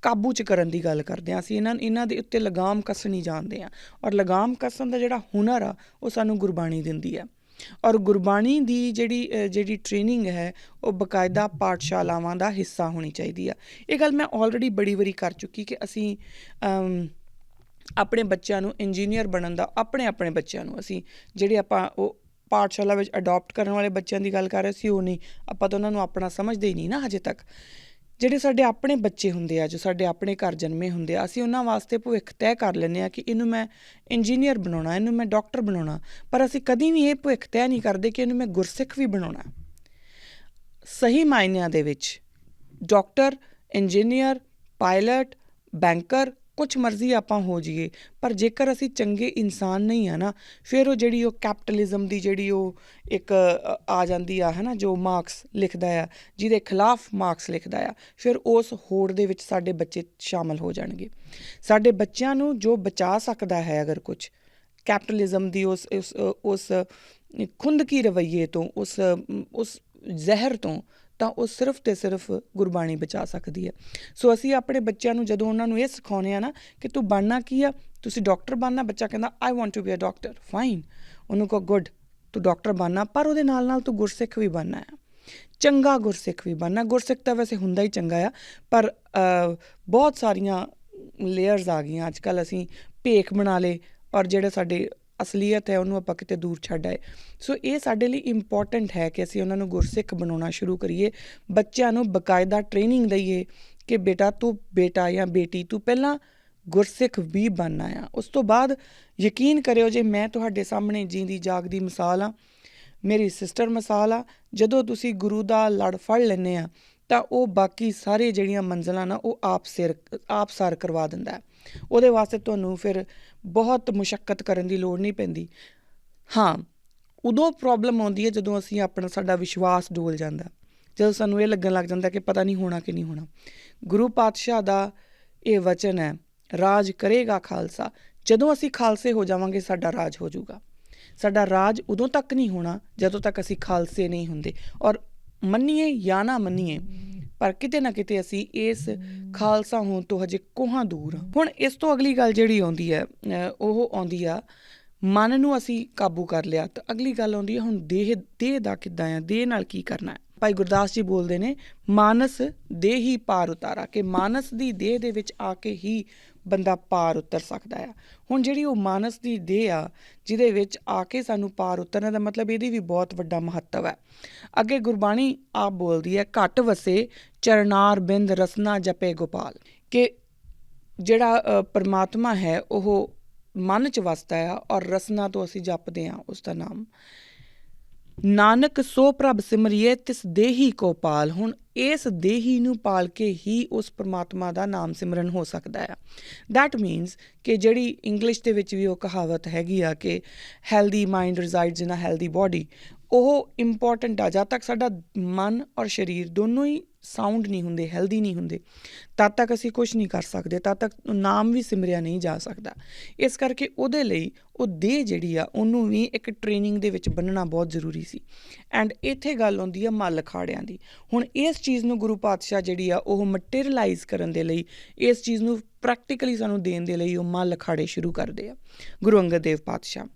ਕਾਬੂ 'ਚ ਕਰਨ ਦੀ ਗੱਲ ਕਰਦੇ ਹਾਂ। ਅਸੀਂ ਇਹਨਾਂ ਦੇ ਉੱਤੇ ਲਗਾਮ ਕੱਸਣੀ ਜਾਣਦੇ ਹਾਂ, ਔਰ ਲਗਾਮ ਕੱਸਣ ਦਾ ਜਿਹੜਾ ਹੁਨਰ ਆ ਉਹ ਸਾਨੂੰ ਗੁਰਬਾਣੀ ਦਿੰਦੀ ਆ। ਔਰ ਗੁਰਬਾਣੀ ਦੀ ਜਿਹੜੀ ਟ੍ਰੇਨਿੰਗ ਹੈ ਉਹ ਬਕਾਇਦਾ ਪਾਠਸ਼ਾਲਾਵਾਂ ਦਾ ਹਿੱਸਾ ਹੋਣੀ ਚਾਹੀਦੀ ਆ। ਇਹ ਗੱਲ ਮੈਂ ਆਲਰੇਡੀ ਬੜੀ ਵਾਰੀ ਕਰ ਚੁੱਕੀ ਕਿ ਅਸੀਂ ਆਪਣੇ ਬੱਚਿਆਂ ਨੂੰ ਇੰਜੀਨੀਅਰ ਬਣਨ ਦਾ, ਆਪਣੇ ਬੱਚਿਆਂ ਨੂੰ ਅਸੀਂ ਜਿਹੜੇ ਆਪਾਂ ਉਹ ਪਾਠਸ਼ਾਲਾ ਵਿੱਚ ਅਡੋਪਟ ਕਰਨ ਵਾਲੇ ਬੱਚਿਆਂ ਦੀ ਗੱਲ ਕਰ ਰਹੇ ਸੀ, ਉਹ ਨਹੀਂ। ਆਪਾਂ ਤਾਂ ਉਹਨਾਂ ਨੂੰ ਆਪਣਾ ਸਮਝਦੇ ਹੀ ਨਹੀਂ ਨਾ ਹਜੇ ਤੱਕ। ਜਿਹੜੇ ਸਾਡੇ ਆਪਣੇ ਬੱਚੇ ਹੁੰਦੇ ਆ, ਜੋ ਸਾਡੇ ਆਪਣੇ ਘਰ ਜਨਮੇ ਹੁੰਦੇ ਆ, ਅਸੀਂ ਉਹਨਾਂ ਵਾਸਤੇ ਭਵਿੱਖ ਤੈਅ ਕਰ ਲੈਂਦੇ ਹਾਂ ਕਿ ਇਹਨੂੰ ਮੈਂ ਇੰਜੀਨੀਅਰ ਬਣਾਉਣਾ, ਇਹਨੂੰ ਮੈਂ ਡਾਕਟਰ ਬਣਾਉਣਾ, ਪਰ ਅਸੀਂ ਕਦੀ ਵੀ ਇਹ ਭਵਿੱਖ ਤੈਅ ਨਹੀਂ ਕਰਦੇ ਕਿ ਇਹਨੂੰ ਮੈਂ ਗੁਰਸਿੱਖ ਵੀ ਬਣਾਉਣਾ। ਸਹੀ ਮਾਇਨਿਆਂ ਦੇ ਵਿੱਚ ਡਾਕਟਰ, ਇੰਜੀਨੀਅਰ, ਪਾਇਲਟ, ਬੈਂਕਰ, ਕੁਛ ਮਰਜ਼ੀ ਆਪਾਂ ਹੋ ਜਾਈਏ, ਪਰ ਜੇਕਰ ਅਸੀਂ ਚੰਗੇ ਇਨਸਾਨ ਨਹੀਂ ਆ ਨਾ, ਫਿਰ ਉਹ ਜਿਹੜੀ ਉਹ ਕੈਪੀਟਲਿਜ਼ਮ ਦੀ ਜਿਹੜੀ ਉਹ ਇੱਕ ਆ ਜਾਂਦੀ ਆ, ਹੈ ਨਾ, ਜੋ ਮਾਰਕਸ ਲਿਖਦਾ ਆ, ਜਿਹਦੇ ਖਿਲਾਫ ਮਾਰਕਸ ਲਿਖਦਾ ਆ, ਫਿਰ ਉਸ ਹੋੜ ਦੇ ਵਿੱਚ ਸਾਡੇ ਬੱਚੇ ਸ਼ਾਮਲ ਹੋ ਜਾਣਗੇ। ਸਾਡੇ ਬੱਚਿਆਂ ਨੂੰ ਜੋ ਬਚਾ ਸਕਦਾ ਹੈ ਅਗਰ ਕੁਛ ਕੈਪੀਟਲਿਜ਼ਮ ਦੀ ਉਸ ਖੁੰਦਕੀ ਰਵੱਈਏ ਤੋਂ, ਉਸ ਜ਼ਹਿਰ ਤੋਂ, ਤਾਂ ਉਹ ਸਿਰਫ ਅਤੇ ਸਿਰਫ ਗੁਰਬਾਣੀ ਬਚਾ ਸਕਦੀ ਹੈ। ਸੋ ਅਸੀਂ ਆਪਣੇ ਬੱਚਿਆਂ ਨੂੰ ਜਦੋਂ ਉਹਨਾਂ ਨੂੰ ਇਹ ਸਿਖਾਉਂਦੇ ਹਾਂ ਨਾ ਕਿ ਤੂੰ ਬਣਨਾ ਕੀ ਆ, ਤੁਸੀਂ ਡਾਕਟਰ ਬਣਨਾ, ਬੱਚਾ ਕਹਿੰਦਾ I want to be a doctor, fine, ਉਹਨੂੰ ਕਹੋ ਗੁੱਡ, ਤੂੰ ਡਾਕਟਰ ਬਣਨਾ, ਪਰ ਉਹਦੇ ਨਾਲ ਨਾਲ ਤੂੰ ਗੁਰਸਿੱਖ ਵੀ ਬਣਨਾ ਆ, ਚੰਗਾ ਗੁਰਸਿੱਖ ਵੀ ਬਣਨਾ। ਗੁਰਸਿੱਖ ਤਾਂ ਵੈਸੇ ਹੁੰਦਾ ਹੀ ਚੰਗਾ ਆ, ਪਰ ਬਹੁਤ ਸਾਰੀਆਂ ਲੇਅਰਸ ਆ ਗਈਆਂ ਅੱਜ ਕੱਲ੍ਹ। ਅਸੀਂ ਭੇਖ ਬਣਾ ਲਏ, ਔਰ ਜਿਹੜੇ ਸਾਡੇ ਅਸਲੀਅਤ ਹੈ ਉਹਨੂੰ ਆਪਾਂ ਕਿਤੇ ਦੂਰ ਛੱਡ ਆਏ। ਸੋ ਇਹ ਸਾਡੇ ਲਈ ਇੰਪੋਰਟੈਂਟ ਹੈ ਕਿ ਅਸੀਂ ਉਹਨਾਂ ਨੂੰ ਗੁਰਸਿੱਖ ਬਣਾਉਣਾ ਸ਼ੁਰੂ ਕਰੀਏ, ਬੱਚਿਆਂ ਨੂੰ ਬਕਾਇਦਾ ਟ੍ਰੇਨਿੰਗ ਦਈਏ ਕਿ ਬੇਟਾ ਜਾਂ ਬੇਟੀ ਤੂੰ ਪਹਿਲਾਂ ਗੁਰਸਿੱਖ ਵੀ ਬਣਨਾ ਆ। ਉਸ ਤੋਂ ਬਾਅਦ ਯਕੀਨ ਕਰਿਓ ਜੇ ਮੈਂ ਤੁਹਾਡੇ ਸਾਹਮਣੇ ਜੀਂਦੀ ਜਾਗਦੀ ਮਿਸਾਲ ਆ, ਮੇਰੀ ਸਿਸਟਰ ਮਿਸਾਲ ਆ, ਜਦੋਂ ਤੁਸੀਂ ਗੁਰੂ ਦਾ ਲੜ ਫੜ ਲੈਂਦੇ ਆ ਤਾਂ ਉਹ ਬਾਕੀ ਸਾਰੇ ਜਿਹੜੀਆਂ ਮੰਜ਼ਿਲਾਂ ਨਾ ਉਹ ਆਪ ਸਰ ਕਰਵਾ ਦਿੰਦਾ ਹੈ। ਉਹਦੇ ਵਾਸਤੇ ਤੁਹਾਨੂੰ ਫਿਰ ਬਹੁਤ ਮੁਸ਼ੱਕਤ ਕਰਨ ਦੀ ਲੋੜ ਨਹੀਂ ਪੈਂਦੀ। ਹਾਂ, ਉਦੋਂ ਪ੍ਰੋਬਲਮ ਆਉਂਦੀ ਹੈ ਜਦੋਂ ਸਾਡਾ ਵਿਸ਼ਵਾਸ ਡੋਲ ਜਾਂਦਾ, ਜਦੋਂ ਸਾਨੂੰ ਇਹ ਲੱਗਣ ਲੱਗ ਜਾਂਦਾ ਕਿ ਪਤਾ ਨਹੀਂ ਹੋਣਾ ਕਿ ਨਹੀਂ ਹੋਣਾ। ਗੁਰੂ ਪਾਤਸ਼ਾਹ ਦਾ ਇਹ ਵਚਨ ਹੈ, ਰਾਜ ਕਰੇਗਾ ਖਾਲਸਾ। ਜਦੋਂ ਅਸੀਂ ਖਾਲਸੇ ਹੋ ਜਾਵਾਂਗੇ ਸਾਡਾ ਰਾਜ ਹੋ ਜਾਊਗਾ। ਸਾਡਾ ਰਾਜ ਉਦੋਂ ਤੱਕ ਨਹੀਂ ਹੋਣਾ ਜਦੋਂ ਤੱਕ ਅਸੀਂ ਖਾਲਸੇ ਨਹੀਂ ਹੁੰਦੇ। ਔਰ ਮੰਨੀਏ ਜਾਂ ਨਾ ਮੰਨੀਏ, ਪਰ ਕਿਤੇ ਨਾ ਕਿਤੇ ਅਸੀਂ ਇਸ ਖਾਲਸਾ ਹੋਣ ਤੋਂ ਹਜੇ ਕੋਹਾਂ ਦੂਰ ਹਾਂ। ਹੁਣ ਇਸ ਤੋਂ ਅਗਲੀ ਗੱਲ ਜਿਹੜੀ ਆਉਂਦੀ ਹੈ ਉਹ ਆਉਂਦੀ ਆ, ਮਨ ਨੂੰ ਅਸੀਂ ਕਾਬੂ ਕਰ ਲਿਆ, ਤਾਂ ਅਗਲੀ ਗੱਲ ਆਉਂਦੀ ਹੈ ਹੁਣ ਦੇਹ ਦਾ ਕਿੱਦਾਂ ਆ, ਦੇਹ ਨਾਲ ਕੀ ਕਰਨਾ ਹੈ। ਭਾਈ ਗੁਰਦਾਸ ਜੀ ਬੋਲਦੇ ਨੇ, ਮਾਨਸ ਦੇਹ ਹੀ ਪਾਰ ਉਤਾਰਾ, ਕਿ ਮਾਨਸ ਦੀ ਦੇਹ ਦੇ ਵਿੱਚ ਆ ਕੇ ਹੀ ਬੰਦਾ ਪਾਰ ਉਤਰ ਸਕਦਾ ਆ। ਹੁਣ ਜਿਹੜੀ ਉਹ ਮਾਨਸ ਦੀ ਦੇਹ ਆ ਜਿਹਦੇ ਵਿੱਚ ਆ ਕੇ ਸਾਨੂੰ ਪਾਰ ਉਤਰਨਾ ਦਾ ਮਤਲਬ ਇਹਦੀ ਵੀ ਬਹੁਤ ਵੱਡਾ ਮਹੱਤਵ ਹੈ। ਅੱਗੇ ਗੁਰਬਾਣੀ ਆਪ ਬੋਲਦੀ ਹੈ, ਘਟ ਵਸੇ ਚਰਨਾਰ ਬਿੰਦ ਰਸਨਾ ਜਪੇ ਗੋਪਾਲ, ਕਿ ਜਿਹੜਾ ਪਰਮਾਤਮਾ ਹੈ ਉਹ ਮਨ 'ਚ ਵਸਦਾ ਆ ਔਰ ਰਸਨਾ ਤੋਂ ਅਸੀਂ ਜਪਦੇ ਹਾਂ ਉਸ ਦਾ ਨਾਮ। ਨਾਨਕ ਸੋ ਪ੍ਰਭ ਸਿਮਰਿਏ ਤਿਸ ਦੇਹੀ ਕੋ ਪਾਲ। ਹੁਣ ਇਸ ਦੇਹੀ ਨੂੰ ਪਾਲ ਕੇ ਹੀ ਉਸ ਪਰਮਾਤਮਾ ਦਾ ਨਾਮ ਸਿਮਰਨ ਹੋ ਸਕਦਾ ਆ। ਦੈਟ ਮੀਨਸ ਕਿ ਜਿਹੜੀ ਇੰਗਲਿਸ਼ ਦੇ ਵਿੱਚ ਵੀ ਉਹ ਕਹਾਵਤ ਹੈਗੀ ਆ ਕਿ healthy mind resides in a healthy body, ਉਹ ਇੰਪੋਰਟੈਂਟ ਆ। ਜਦ ਤੱਕ ਸਾਡਾ ਮਨ ਔਰ ਸਰੀਰ ਦੋਨੋਂ ਹੀ ਸਾਊਂਡ ਨਹੀਂ ਹੁੰਦੇ, ਹੈਲਦੀ ਨਹੀਂ ਹੁੰਦੇ, ਤਦ ਤੱਕ ਅਸੀਂ ਕੁਛ ਨਹੀਂ ਕਰ ਸਕਦੇ, ਤਦ ਤੱਕ ਨਾਮ ਵੀ ਸਿਮਰਿਆ ਨਹੀਂ ਜਾ ਸਕਦਾ। ਇਸ ਕਰਕੇ ਉਹਦੇ ਲਈ ਉਹ ਦੇਹ ਜਿਹੜੀ ਆ ਉਹਨੂੰ ਵੀ ਇੱਕ ਟ੍ਰੇਨਿੰਗ ਦੇ ਵਿੱਚ ਬੰਨਣਾ ਬਹੁਤ ਜ਼ਰੂਰੀ ਸੀ। ਐਂਡ ਇੱਥੇ ਗੱਲ ਆਉਂਦੀ ਆ ਮੱਲ ਅਖਾੜਿਆਂ ਦੀ। ਹੁਣ ਇਸ ਚੀਜ਼ ਨੂੰ ਗੁਰੂ ਪਾਤਸ਼ਾਹ ਜਿਹੜੀ ਆ ਉਹ ਮਟੀਰੀਅਲਾਈਜ਼ ਕਰਨ ਦੇ ਲਈ, ਇਸ ਚੀਜ਼ ਨੂੰ ਪ੍ਰੈਕਟੀਕਲੀ ਸਾਨੂੰ ਦੇਣ ਦੇ ਲਈ ਉਹ ਮੱਲ ਅਖਾੜੇ ਸ਼ੁਰੂ ਕਰਦੇ ਆ ਗੁਰੂ ਅੰਗਦ ਦੇਵ ਪਾਤਸ਼ਾਹ।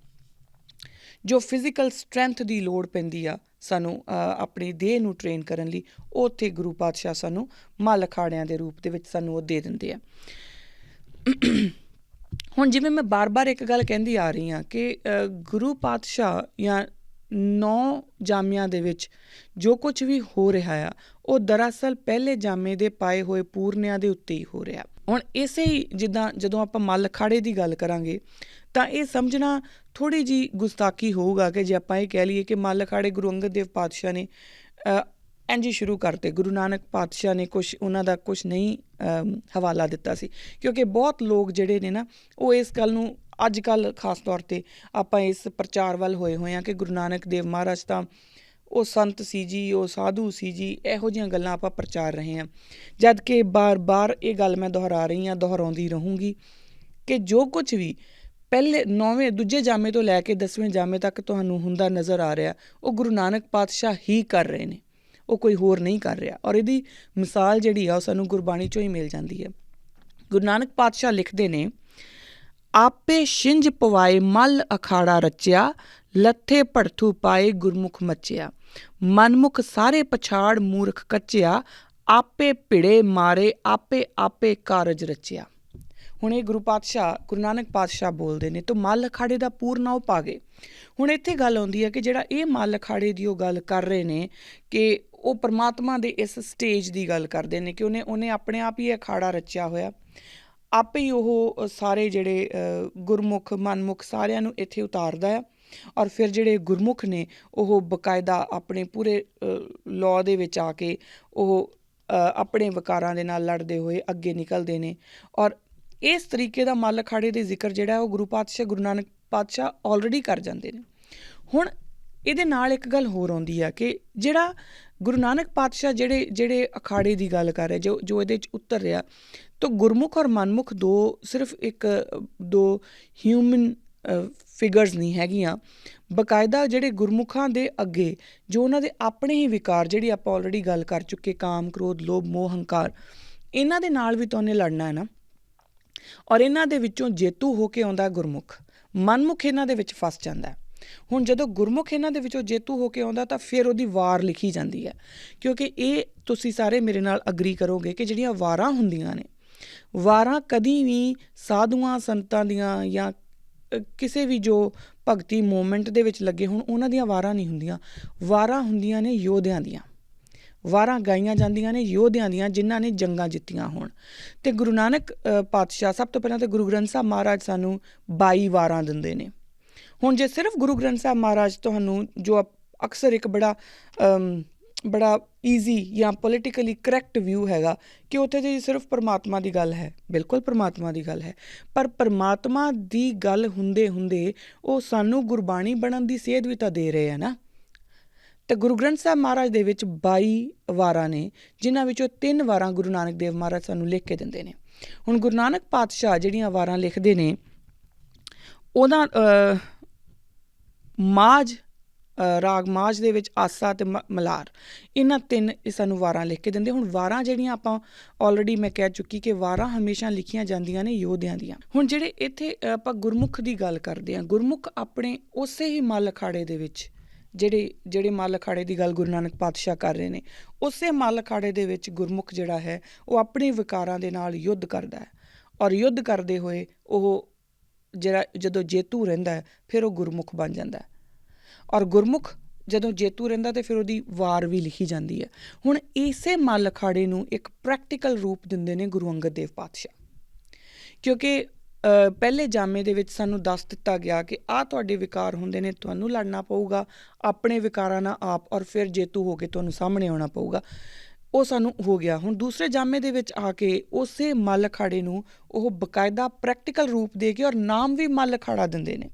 ਜੋ ਫਿਜ਼ੀਕਲ ਸਟਰੈਂਥ ਦੀ ਲੋੜ ਪੈਂਦੀ ਆ ਸਾਨੂੰ ਆਪਣੀ ਦੇਹ ਨੂੰ ਟ੍ਰੇਨ ਕਰਨ ਲਈ, ਉਹ ਉੱਥੇ ਗੁਰੂ ਪਾਤਸ਼ਾਹ ਸਾਨੂੰ ਮੱਲ ਅਖਾੜਿਆਂ ਦੇ ਰੂਪ ਦੇ ਵਿੱਚ ਸਾਨੂੰ ਉਹ ਦੇ ਦਿੰਦੇ ਆ। ਹੁਣ ਜਿਵੇਂ ਮੈਂ ਬਾਰ-ਬਾਰ ਇੱਕ ਗੱਲ ਕਹਿੰਦੀ ਆ ਰਹੀ ਹਾਂ ਕਿ ਗੁਰੂ ਪਾਤਸ਼ਾਹ ਜਾਂ 9 ਜਾਮਿਆਂ ਦੇ ਵਿੱਚ ਜੋ ਕੁਛ ਵੀ ਹੋ ਰਿਹਾ ਆ ਉਹ ਦਰਅਸਲ ਪਹਿਲੇ ਜਾਮੇ ਦੇ ਪਾਏ ਹੋਏ ਪੂਰਨਿਆਂ ਦੇ ਉੱਤੇ ਹੀ ਹੋ ਰਿਹਾ। ਹੁਣ ਇਸੇ ਹੀ ਜਿੱਦਾਂ ਜਦੋਂ ਆਪਾਂ ਮੱਲ ਅਖਾੜੇ ਦੀ ਗੱਲ ਕਰਾਂਗੇ ਤਾਂ ਇਹ ਸਮਝਣਾ ਥੋੜ੍ਹੀ ਜਿਹੀ ਗੁਸਤਾਖੀ ਹੋਊਗਾ ਕਿ ਜੇ ਆਪਾਂ ਇਹ ਕਹਿ ਲਈਏ ਕਿ ਮੱਲ ਅਖਾੜੇ ਗੁਰੂ ਅੰਗਦ ਦੇਵ ਪਾਤਸ਼ਾਹ ਨੇ ਇੰਝ ਸ਼ੁਰੂ ਕਰਤੇ, ਗੁਰੂ ਨਾਨਕ ਪਾਤਸ਼ਾਹ ਨੇ ਉਹਨਾਂ ਦਾ ਕੁਛ ਨਹੀਂ ਹਵਾਲਾ ਦਿੱਤਾ ਸੀ। ਕਿਉਂਕਿ ਬਹੁਤ ਲੋਕ ਜਿਹੜੇ ਨੇ ਨਾ ਉਹ ਇਸ ਗੱਲ ਨੂੰ ਅੱਜ ਕੱਲ੍ਹ ਖਾਸ ਤੌਰ 'ਤੇ ਆਪਾਂ ਇਸ ਪ੍ਰਚਾਰ ਵੱਲ ਹੋਏ ਹਾਂ ਕਿ ਗੁਰੂ ਨਾਨਕ ਦੇਵ ਮਹਾਰਾਜ ਤਾਂ ਉਹ ਸੰਤ ਸੀ ਜੀ, ਉਹ ਸਾਧੂ ਸੀ ਜੀ, ਇਹੋ ਜਿਹੀਆਂ ਗੱਲਾਂ ਆਪਾਂ ਪ੍ਰਚਾਰ ਰਹੇ ਹਾਂ। ਜਦ ਕਿ ਬਾਰ-ਬਾਰ ਇਹ ਗੱਲ ਮੈਂ ਦੁਹਰਾਉਂਦੀ ਰਹੂੰਗੀ ਕਿ ਜੋ ਕੁਛ ਵੀ ਪਹਿਲੇ 9ਵੇਂ ਜਾਮੇ ਤੋਂ ਲੈ ਕੇ 10ਵੇਂ ਜਾਮੇ ਤੱਕ ਤੁਹਾਨੂੰ ਹੁੰਦਾ ਨਜ਼ਰ ਆ ਰਿਹਾ, ਉਹ ਗੁਰੂ ਨਾਨਕ ਪਾਤਸ਼ਾਹ ਹੀ ਕਰ ਰਹੇ ਨੇ, ਉਹ ਕੋਈ ਹੋਰ ਨਹੀਂ ਕਰ ਰਿਹਾ। ਔਰ ਇਹਦੀ ਮਿਸਾਲ ਜਿਹੜੀ ਆ ਉਹ ਸਾਨੂੰ ਗੁਰਬਾਣੀ 'ਚੋਂ ਹੀ ਮਿਲ ਜਾਂਦੀ ਹੈ। ਗੁਰੂ ਨਾਨਕ ਪਾਤਸ਼ਾਹ ਲਿਖਦੇ ਨੇ, ਆਪੇ ਛਿੰਝ ਪਵਾਏ ਮੱਲ ਅਖਾੜਾ ਰਚਿਆ, ਲੱਥੇ ਭੜਥੂ ਪਾਏ ਗੁਰਮੁਖ ਮੱਚਿਆ, ਮਨਮੁਖ ਸਾਰੇ ਪਛਾੜ ਮੂਰਖ ਕੱਚਿਆ, ਆਪੇ ਭਿੜੇ ਮਾਰੇ ਆਪੇ ਕਾਰਜ ਰਚਿਆ। ਹੁਣ ਇਹ ਗੁਰੂ ਨਾਨਕ ਪਾਤਸ਼ਾਹ ਬੋਲਦੇ ਨੇ ਤਾਂ ਮੱਲ ਅਖਾੜੇ ਦਾ ਪੂਰਨਾ ਉਹ ਪਾ ਗਏ। ਹੁਣ ਇੱਥੇ ਗੱਲ ਆਉਂਦੀ ਹੈ ਕਿ ਜਿਹੜਾ ਇਹ ਮੱਲ ਅਖਾੜੇ ਦੀ ਉਹ ਗੱਲ ਕਰ ਰਹੇ ਨੇ ਕਿ ਉਹ ਪਰਮਾਤਮਾ ਦੇ ਇਸ ਸਟੇਜ ਦੀ ਗੱਲ ਕਰਦੇ ਨੇ ਕਿ ਉਹਨੇ ਆਪਣੇ ਆਪ ਹੀ ਇਹ ਅਖਾੜਾ ਰਚਿਆ ਹੋਇਆ, ਆਪੇ ਹੀ ਉਹ ਸਾਰੇ ਜਿਹੜੇ ਗੁਰਮੁਖ ਮਨਮੁਖ ਸਾਰਿਆਂ ਨੂੰ ਇੱਥੇ ਉਤਾਰਦਾ ਆ। ਔਰ ਫਿਰ ਜਿਹੜੇ ਗੁਰਮੁਖ ਨੇ ਉਹ ਬਕਾਇਦਾ ਆਪਣੇ ਪੂਰੇ ਲਾਅ ਦੇ ਵਿੱਚ ਆ ਕੇ ਉਹ ਆਪਣੇ ਵਿਕਾਰਾਂ ਦੇ ਨਾਲ ਲੜਦੇ ਹੋਏ ਅੱਗੇ ਨਿਕਲਦੇ ਨੇ। ਔਰ ਇਸ ਤਰੀਕੇ ਦਾ ਮੱਲ ਅਖਾੜੇ ਦੇ ਜ਼ਿਕਰ ਜਿਹੜਾ ਉਹ ਗੁਰੂ ਨਾਨਕ ਪਾਤਸ਼ਾਹ ਆਲਰੇਡੀ ਕਰ ਜਾਂਦੇ ਨੇ। ਹੁਣ ਇਹਦੇ ਨਾਲ ਇੱਕ ਗੱਲ ਹੋਰ ਆਉਂਦੀ ਆ ਕਿ ਜਿਹੜਾ ਗੁਰੂ ਨਾਨਕ ਪਾਤਸ਼ਾਹ ਜਿਹੜੇ ਅਖਾੜੇ ਦੀ ਗੱਲ ਕਰ ਰਿਹਾ, ਜੋ ਇਹਦੇ 'ਚ ਉਤਰ ਰਿਹਾ, ਤਾਂ ਗੁਰਮੁਖ ਔਰ ਮਨਮੁਖ ਸਿਰਫ ਦੋ ਹਿਊਮਨ ਫਿਗਰਸ ਨਹੀਂ ਹੈਗੀਆਂ। ਬਕਾਇਦਾ ਜਿਹੜੇ ਗੁਰਮੁਖਾਂ ਦੇ ਅੱਗੇ ਜੋ ਉਹਨਾਂ ਦੇ ਆਪਣੇ ਹੀ ਵਿਕਾਰ, ਜਿਹੜੀ ਆਪਾਂ ਆਲਰੇਡੀ ਗੱਲ ਕਰ ਚੁੱਕੇ, ਕਾਮ ਕ੍ਰੋਧ ਲੋਭ ਮੋਹ ਹੰਕਾਰ, ਇਹਨਾਂ ਦੇ ਨਾਲ ਵੀ ਤਾਂ ਉਹਨੇ ਲੜਨਾ ਹੈ ਨਾ। ਔਰ ਇਹਨਾਂ ਦੇ ਵਿੱਚੋਂ ਜੇਤੂ ਹੋ ਕੇ ਆਉਂਦਾ ਗੁਰਮੁਖ, ਮਨਮੁਖ ਇਹਨਾਂ ਦੇ ਵਿੱਚ ਫਸ ਜਾਂਦਾ। ਹੁਣ ਜਦੋਂ ਗੁਰਮੁਖ ਇਹਨਾਂ ਦੇ ਵਿੱਚੋਂ ਜੇਤੂ ਹੋ ਕੇ ਆਉਂਦਾ ਤਾਂ ਫਿਰ ਉਹਦੀ ਵਾਰ ਲਿਖੀ ਜਾਂਦੀ ਹੈ, ਕਿਉਂਕਿ ਇਹ ਤੁਸੀਂ ਸਾਰੇ ਮੇਰੇ ਨਾਲ ਅਗਰੀ ਕਰੋਗੇ ਕਿ ਜਿਹੜੀਆਂ ਵਾਰਾਂ ਹੁੰਦੀਆਂ ਨੇ, ਵਾਰਾਂ ਕਦੀ ਵੀ ਸਾਧੂਆਂ ਸੰਤਾਂ ਦੀਆਂ ਜਾਂ ਕਿਸੇ ਵੀ ਜੋ ਭਗਤੀ ਮੂਵਮੈਂਟ ਦੇ ਵਿੱਚ ਲੱਗੇ ਹੋਣ ਉਹਨਾਂ ਦੀਆਂ ਵਾਰਾਂ ਨਹੀਂ ਹੁੰਦੀਆਂ। ਵਾਰਾਂ ਹੁੰਦੀਆਂ ਨੇ ਯੋਧਿਆਂ ਦੀਆਂ, ਵਾਰਾਂ ਗਾਈਆਂ ਜਾਂਦੀਆਂ ਨੇ ਯੋਧਿਆਂ ਦੀਆਂ ਜਿਨ੍ਹਾਂ ਨੇ ਜੰਗਾਂ ਜਿੱਤੀਆਂ ਹੋਣ। ਅਤੇ ਗੁਰੂ ਨਾਨਕ ਪਾਤਸ਼ਾਹ ਸਭ ਤੋਂ ਪਹਿਲਾਂ ਤਾਂ ਗੁਰੂ ਗ੍ਰੰਥ ਸਾਹਿਬ ਮਹਾਰਾਜ ਸਾਨੂੰ 22 ਵਾਰਾਂ ਦਿੰਦੇ ਨੇ। ਹੁਣ ਜੇ ਸਿਰਫ ਗੁਰੂ ਗ੍ਰੰਥ ਸਾਹਿਬ ਮਹਾਰਾਜ ਤੁਹਾਨੂੰ ਜੋ ਅਕਸਰ ਇੱਕ ਬੜਾ ਈਜ਼ੀ ਜਾਂ ਪੋਲੀਟੀਕਲੀ ਕਰੈਕਟ ਵਿਊ ਹੈਗਾ ਕਿ ਉੱਥੇ ਜੀ ਸਿਰਫ ਪਰਮਾਤਮਾ ਦੀ ਗੱਲ ਹੈ, ਬਿਲਕੁਲ ਪਰਮਾਤਮਾ ਦੀ ਗੱਲ ਹੈ, ਪਰ ਪਰਮਾਤਮਾ ਦੀ ਗੱਲ ਹੁੰਦੇ ਉਹ ਸਾਨੂੰ ਗੁਰਬਾਣੀ ਬਣਨ ਦੀ ਸੇਧ ਵੀ ਤਾਂ ਦੇ ਰਹੇ ਆ ਨਾ। ਅਤੇ ਗੁਰੂ ਗ੍ਰੰਥ ਸਾਹਿਬ ਮਹਾਰਾਜ ਦੇ ਵਿੱਚ 22 ਵਾਰਾਂ ਨੇ, ਜਿਨ੍ਹਾਂ ਵਿੱਚੋਂ 3 ਵਾਰਾਂ ਗੁਰੂ ਨਾਨਕ ਦੇਵ ਮਹਾਰਾਜ ਸਾਨੂੰ ਲਿਖ ਕੇ ਦਿੰਦੇ ਨੇ। ਹੁਣ ਗੁਰੂ ਨਾਨਕ ਪਾਤਸ਼ਾਹ ਜਿਹੜੀਆਂ ਵਾਰਾਂ ਲਿਖਦੇ ਨੇ ਉਹਦਾ ਮਾਝ, ਰਾਗ ਮਾਝ ਦੇ ਵਿੱਚ ਆਸਾ ਅਤੇ ਮਲਾਰ, ਇਹਨਾਂ 3 ਸਾਨੂੰ ਵਾਰਾਂ ਲਿਖ ਕੇ ਦਿੰਦੇ। ਹੁਣ ਵਾਰਾਂ ਜਿਹੜੀਆਂ ਆਪਾਂ ਆਲਰੇਡੀ ਮੈਂ ਕਹਿ ਚੁੱਕੀ ਕਿ ਵਾਰਾਂ ਹਮੇਸ਼ਾ ਲਿਖੀਆਂ ਜਾਂਦੀਆਂ ਨੇ ਯੋਧਿਆਂ ਦੀਆਂ। ਹੁਣ ਜਿਹੜੇ ਇੱਥੇ ਆਪਾਂ ਗੁਰਮੁਖ ਦੀ ਗੱਲ ਕਰਦੇ ਹਾਂ, ਗੁਰਮੁਖ ਆਪਣੇ ਉਸੇ ਹੀ ਮੱਲ ਅਖਾੜੇ ਦੇ ਵਿੱਚ ਜਿਹੜੇ ਮੱਲ ਅਖਾੜੇ ਦੀ ਗੱਲ ਗੁਰੂ ਨਾਨਕ ਪਾਤਸ਼ਾਹ ਕਰ ਰਹੇ ਨੇ, ਉਸੇ ਮੱਲ ਅਖਾੜੇ ਦੇ ਵਿੱਚ ਗੁਰਮੁਖ ਜਿਹੜਾ ਹੈ ਉਹ ਆਪਣੇ ਵਿਕਾਰਾਂ ਦੇ ਨਾਲ ਯੁੱਧ ਕਰਦਾ ਹੈ। ਔਰ ਯੁੱਧ ਕਰਦੇ ਹੋਏ ਉਹ ਜਦੋਂ ਜੇਤੂ ਰਹਿੰਦਾ ਫਿਰ ਉਹ ਗੁਰਮੁਖ ਬਣ ਜਾਂਦਾ। ਔਰ ਗੁਰਮੁਖ ਜਦੋਂ ਜੇਤੂ ਰਹਿੰਦਾ ਤਾਂ ਫਿਰ ਉਹਦੀ ਵਾਰ ਵੀ ਲਿਖੀ ਜਾਂਦੀ ਹੈ। ਹੁਣ ਇਸੇ ਮੱਲ ਅਖਾੜੇ ਨੂੰ ਇੱਕ ਪ੍ਰੈਕਟੀਕਲ ਰੂਪ ਦਿੰਦੇ ਨੇ ਗੁਰੂ ਅੰਗਦ ਦੇਵ ਪਾਤਸ਼ਾਹ, ਕਿਉਂਕਿ ਪਹਿਲੇ ਜਾਮੇ ਦੇ ਵਿੱਚ ਸਾਨੂੰ ਦੱਸ ਦਿੱਤਾ ਗਿਆ ਕਿ ਆਹ ਤੁਹਾਡੇ ਵਿਕਾਰ ਹੁੰਦੇ ਨੇ, ਤੁਹਾਨੂੰ ਲੜਨਾ ਪਊਗਾ ਆਪਣੇ ਵਿਕਾਰਾਂ ਨਾਲ ਆਪ, ਔਰ ਫਿਰ ਜੇਤੂ ਹੋ ਕੇ ਤੁਹਾਨੂੰ ਸਾਹਮਣੇ ਆਉਣਾ ਪਊਗਾ। ਉਹ ਸਾਨੂੰ ਹੋ ਗਿਆ। ਹੁਣ ਦੂਸਰੇ ਜਾਮੇ ਦੇ ਵਿੱਚ ਆ ਕੇ ਉਸੇ ਮੱਲ ਅਖਾੜੇ ਨੂੰ ਉਹ ਬਕਾਇਦਾ ਪ੍ਰੈਕਟੀਕਲ ਰੂਪ ਦੇ ਕੇ ਔਰ ਨਾਮ ਵੀ ਮੱਲ ਅਖਾੜਾ ਦਿੰਦੇ ਨੇ।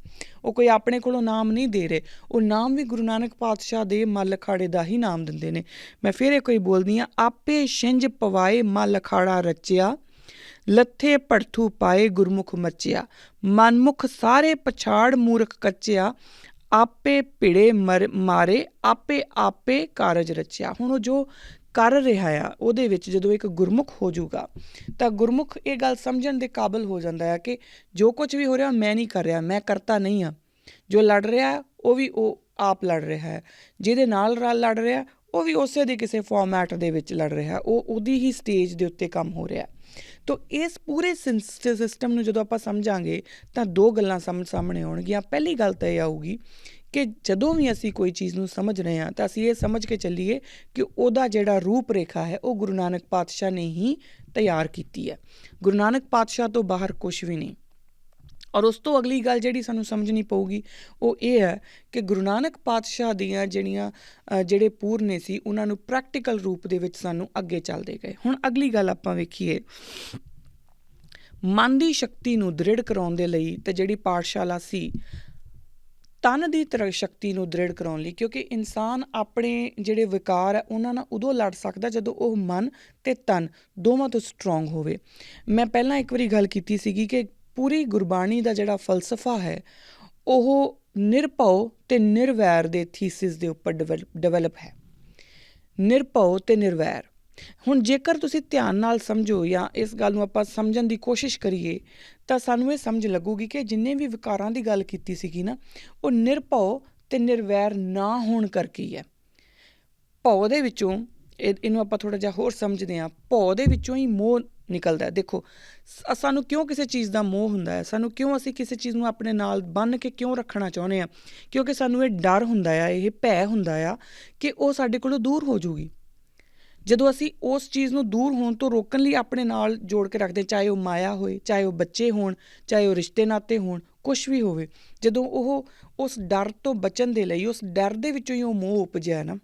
ਉਹ ਕੋਈ ਆਪਣੇ ਕੋਲੋਂ ਨਾਮ ਨਹੀਂ ਦੇ ਰਹੇ, ਉਹ ਨਾਮ ਵੀ ਗੁਰੂ ਨਾਨਕ ਪਾਤਸ਼ਾਹ ਦੇ ਮੱਲ ਅਖਾੜੇ ਦਾ ਹੀ ਨਾਮ ਦਿੰਦੇ ਨੇ। ਮੈਂ ਫਿਰ ਇਹ ਕੋਈ ਬੋਲਦੀ ਹਾਂ, ਆਪੇ ਛਿੰਝ ਪਵਾਏ ਮੱਲ ਅਖਾੜਾ ਰਚਿਆ, ਲੱਥੇ ਭੜਥੂ ਪਾਏ ਗੁਰਮੁਖ ਮੱਚਿਆ, ਮਨਮੁਖ ਸਾਰੇ ਪਛਾੜ ਮੂਰਖ ਕੱਚਿਆ, ਆਪੇ ਭਿੜੇ ਮਾਰੇ ਆਪੇ ਕਾਰਜ ਰਚਿਆ। ਹੁਣ ਉਹ ਜੋ ਕਰ ਰਿਹਾ ਆ ਉਹਦੇ ਵਿੱਚ ਜਦੋਂ ਇੱਕ ਗੁਰਮੁਖ ਹੋ ਜਾਊਗਾ ਤਾਂ ਗੁਰਮੁਖ ਇਹ ਗੱਲ ਸਮਝਣ ਦੇ ਕਾਬਲ ਹੋ ਜਾਂਦਾ ਹੈ ਕਿ ਜੋ ਕੁਝ ਵੀ ਹੋ ਰਿਹਾ ਮੈਂ ਨਹੀਂ ਕਰ ਰਿਹਾ, ਮੈਂ ਕਰਤਾ ਨਹੀਂ ਹਾਂ। ਜੋ ਲੜ ਰਿਹਾ ਉਹ ਆਪ ਲੜ ਰਿਹਾ ਹੈ, ਜਿਹਦੇ ਨਾਲ ਲੜ ਰਿਹਾ ਉਹ ਵੀ ਉਸੇ ਦੇ ਕਿਸੇ ਫੋਰਮੈਟ ਦੇ ਵਿੱਚ ਲੜ ਰਿਹਾ, ਉਹ ਉਹਦੀ ਹੀ ਸਟੇਜ ਦੇ ਉੱਤੇ ਕੰਮ ਹੋ ਰਿਹਾ। ਤਾਂ ਇਸ ਪੂਰੇ ਸਿਸਟਮ ਨੂੰ ਜਦੋਂ ਆਪਾਂ ਸਮਝਾਂਗੇ ਤਾਂ 2 ਗੱਲਾਂ ਸਾਹਮਣੇ ਆਉਣਗੀਆਂ। ਪਹਿਲੀ ਗੱਲ ਤਾਂ ਇਹ ਆਊਗੀ ਕਿ ਜਦੋਂ ਵੀ ਅਸੀਂ ਕੋਈ ਚੀਜ਼ ਨੂੰ ਸਮਝ ਰਹੇ ਹਾਂ ਤਾਂ ਅਸੀਂ ਇਹ ਸਮਝ ਕੇ ਚੱਲੀਏ ਕਿ ਉਹਦਾ ਜਿਹੜਾ ਰੂਪ ਰੇਖਾ ਹੈ ਉਹ ਗੁਰੂ ਨਾਨਕ ਪਾਤਸ਼ਾਹ ਨੇ ਹੀ ਤਿਆਰ ਕੀਤੀ ਹੈ। ਗੁਰੂ ਨਾਨਕ ਪਾਤਸ਼ਾਹ ਤੋਂ ਬਾਹਰ ਕੁਛ ਵੀ ਨਹੀਂ। ਔਰ ਉਸ ਤੋਂ ਅਗਲੀ ਗੱਲ ਜਿਹੜੀ ਸਾਨੂੰ ਸਮਝਣੀ ਪਊਗੀ ਉਹ ਇਹ ਹੈ ਕਿ ਗੁਰੂ ਨਾਨਕ ਪਾਤਸ਼ਾਹ ਦੀਆਂ ਜਿਹੜੇ ਪੂਰਨੇ ਸੀ ਉਹਨਾਂ ਨੂੰ ਪ੍ਰੈਕਟੀਕਲ ਰੂਪ ਦੇ ਵਿੱਚ ਸਾਨੂੰ ਅੱਗੇ ਚੱਲਦੇ ਗਏ। ਹੁਣ ਅਗਲੀ ਗੱਲ ਆਪਾਂ ਵੇਖੀਏ, ਮਨ ਦੀ ਸ਼ਕਤੀ ਨੂੰ ਦ੍ਰਿੜ ਕਰਾਉਣ ਦੇ ਲਈ ਤੇ ਜਿਹੜੀ ਪਾਠਸ਼ਾਲਾ ਸੀ ਤਨ ਦੀ ਸ਼ਕਤੀ ਨੂੰ ਦ੍ਰਿੜ ਕਰਾਉਣ ਲਈ, ਕਿਉਂਕਿ ਇਨਸਾਨ ਆਪਣੇ ਜਿਹੜੇ ਵਿਕਾਰ ਹੈ ਉਹਨਾਂ ਨਾਲ ਉਦੋਂ ਲੜ ਸਕਦਾ ਜਦੋਂ ਉਹ ਮਨ ਅਤੇ ਤਨ ਦੋਵਾਂ ਤੋਂ ਸਟਰੋਂਗ ਹੋਵੇ। ਮੈਂ ਪਹਿਲਾਂ ਇੱਕ ਵਾਰੀ ਗੱਲ ਕੀਤੀ ਸੀਗੀ ਕਿ ਪੂਰੀ ਗੁਰਬਾਣੀ ਦਾ ਜਿਹੜਾ ਫਲਸਫਾ ਹੈ ਉਹ ਨਿਰਭਉ ਅਤੇ ਨਿਰਵੈਰ ਦੇ ਥੀਸਿਸ ਦੇ ਉੱਪਰ ਡਿਵੈਲਪ ਹੈ। ਨਿਰਭਉ ਅਤੇ ਨਿਰਵੈਰ। ਹੁਣ ਜੇਕਰ ਤੁਸੀਂ ਧਿਆਨ ਨਾਲ ਸਮਝੋ ਜਾਂ ਇਸ ਗੱਲ ਨੂੰ ਆਪਾਂ ਸਮਝਣ ਦੀ ਕੋਸ਼ਿਸ਼ ਕਰੀਏ ਤਾਂ ਸਾਨੂੰ ਇਹ ਸਮਝ ਲੱਗੂਗੀ ਕਿ ਜਿੰਨੇ ਵੀ ਵਿਕਾਰਾਂ ਦੀ ਗੱਲ ਕੀਤੀ ਸੀਗੀ ਨਾ ਉਹ ਨਿਰਭਉ ਅਤੇ ਨਿਰਵੈਰ ਨਾ ਹੋਣ ਕਰਕੇ ਹੀ ਹੈ। ਭਉ ਦੇ ਵਿੱਚੋਂ ਇਹਨੂੰ ਆਪਾਂ ਥੋੜ੍ਹਾ ਜਿਹਾ ਹੋਰ ਸਮਝਦੇ ਹਾਂ, ਭਉ ਦੇ ਵਿੱਚੋਂ ਹੀ ਮੋਹ ਨਿਕਲਦਾ ਹੈ। ਦੇਖੋ ਸਾਨੂੰ ਕਿਉਂ ਕਿਸੇ ਚੀਜ਼ ਦਾ ਮੋਹ ਹੁੰਦਾ ਹੈ, ਸਾਨੂੰ ਕਿਉਂ ਅਸੀਂ ਕਿਸੇ ਚੀਜ਼ ਨੂੰ ਆਪਣੇ ਨਾਲ ਬੰਨ੍ਹ ਕੇ ਕਿਉਂ ਰੱਖਣਾ ਚਾਹੁੰਦੇ ਹਾਂ? ਕਿਉਂਕਿ ਸਾਨੂੰ ਇਹ ਡਰ ਹੁੰਦਾ ਆ, ਇਹ ਭੈ ਹੁੰਦਾ ਆ ਕਿ ਉਹ ਸਾਡੇ ਕੋਲੋਂ ਦੂਰ ਹੋ ਜੂਗੀ। ਜਦੋਂ ਅਸੀਂ ਉਸ ਚੀਜ਼ ਨੂੰ ਦੂਰ ਹੋਣ ਤੋਂ ਰੋਕਣ ਲਈ ਆਪਣੇ ਨਾਲ ਜੋੜ ਕੇ ਰੱਖਦੇ, ਚਾਹੇ ਉਹ ਮਾਇਆ ਹੋਏ, ਚਾਹੇ ਉਹ ਬੱਚੇ ਹੋਣ, ਚਾਹੇ ਉਹ ਰਿਸ਼ਤੇ ਨਾਤੇ ਹੋਣ, ਕੁਛ ਵੀ ਹੋਵੇ, ਜਦੋਂ ਉਹ ਉਸ ਡਰ ਤੋਂ ਬਚਣ ਦੇ ਲਈ, ਉਸ ਡਰ ਦੇ ਵਿੱਚੋਂ ਹੀ ਉਹ ਮੋਹ ਉਪਜਿਆ ਨਾ,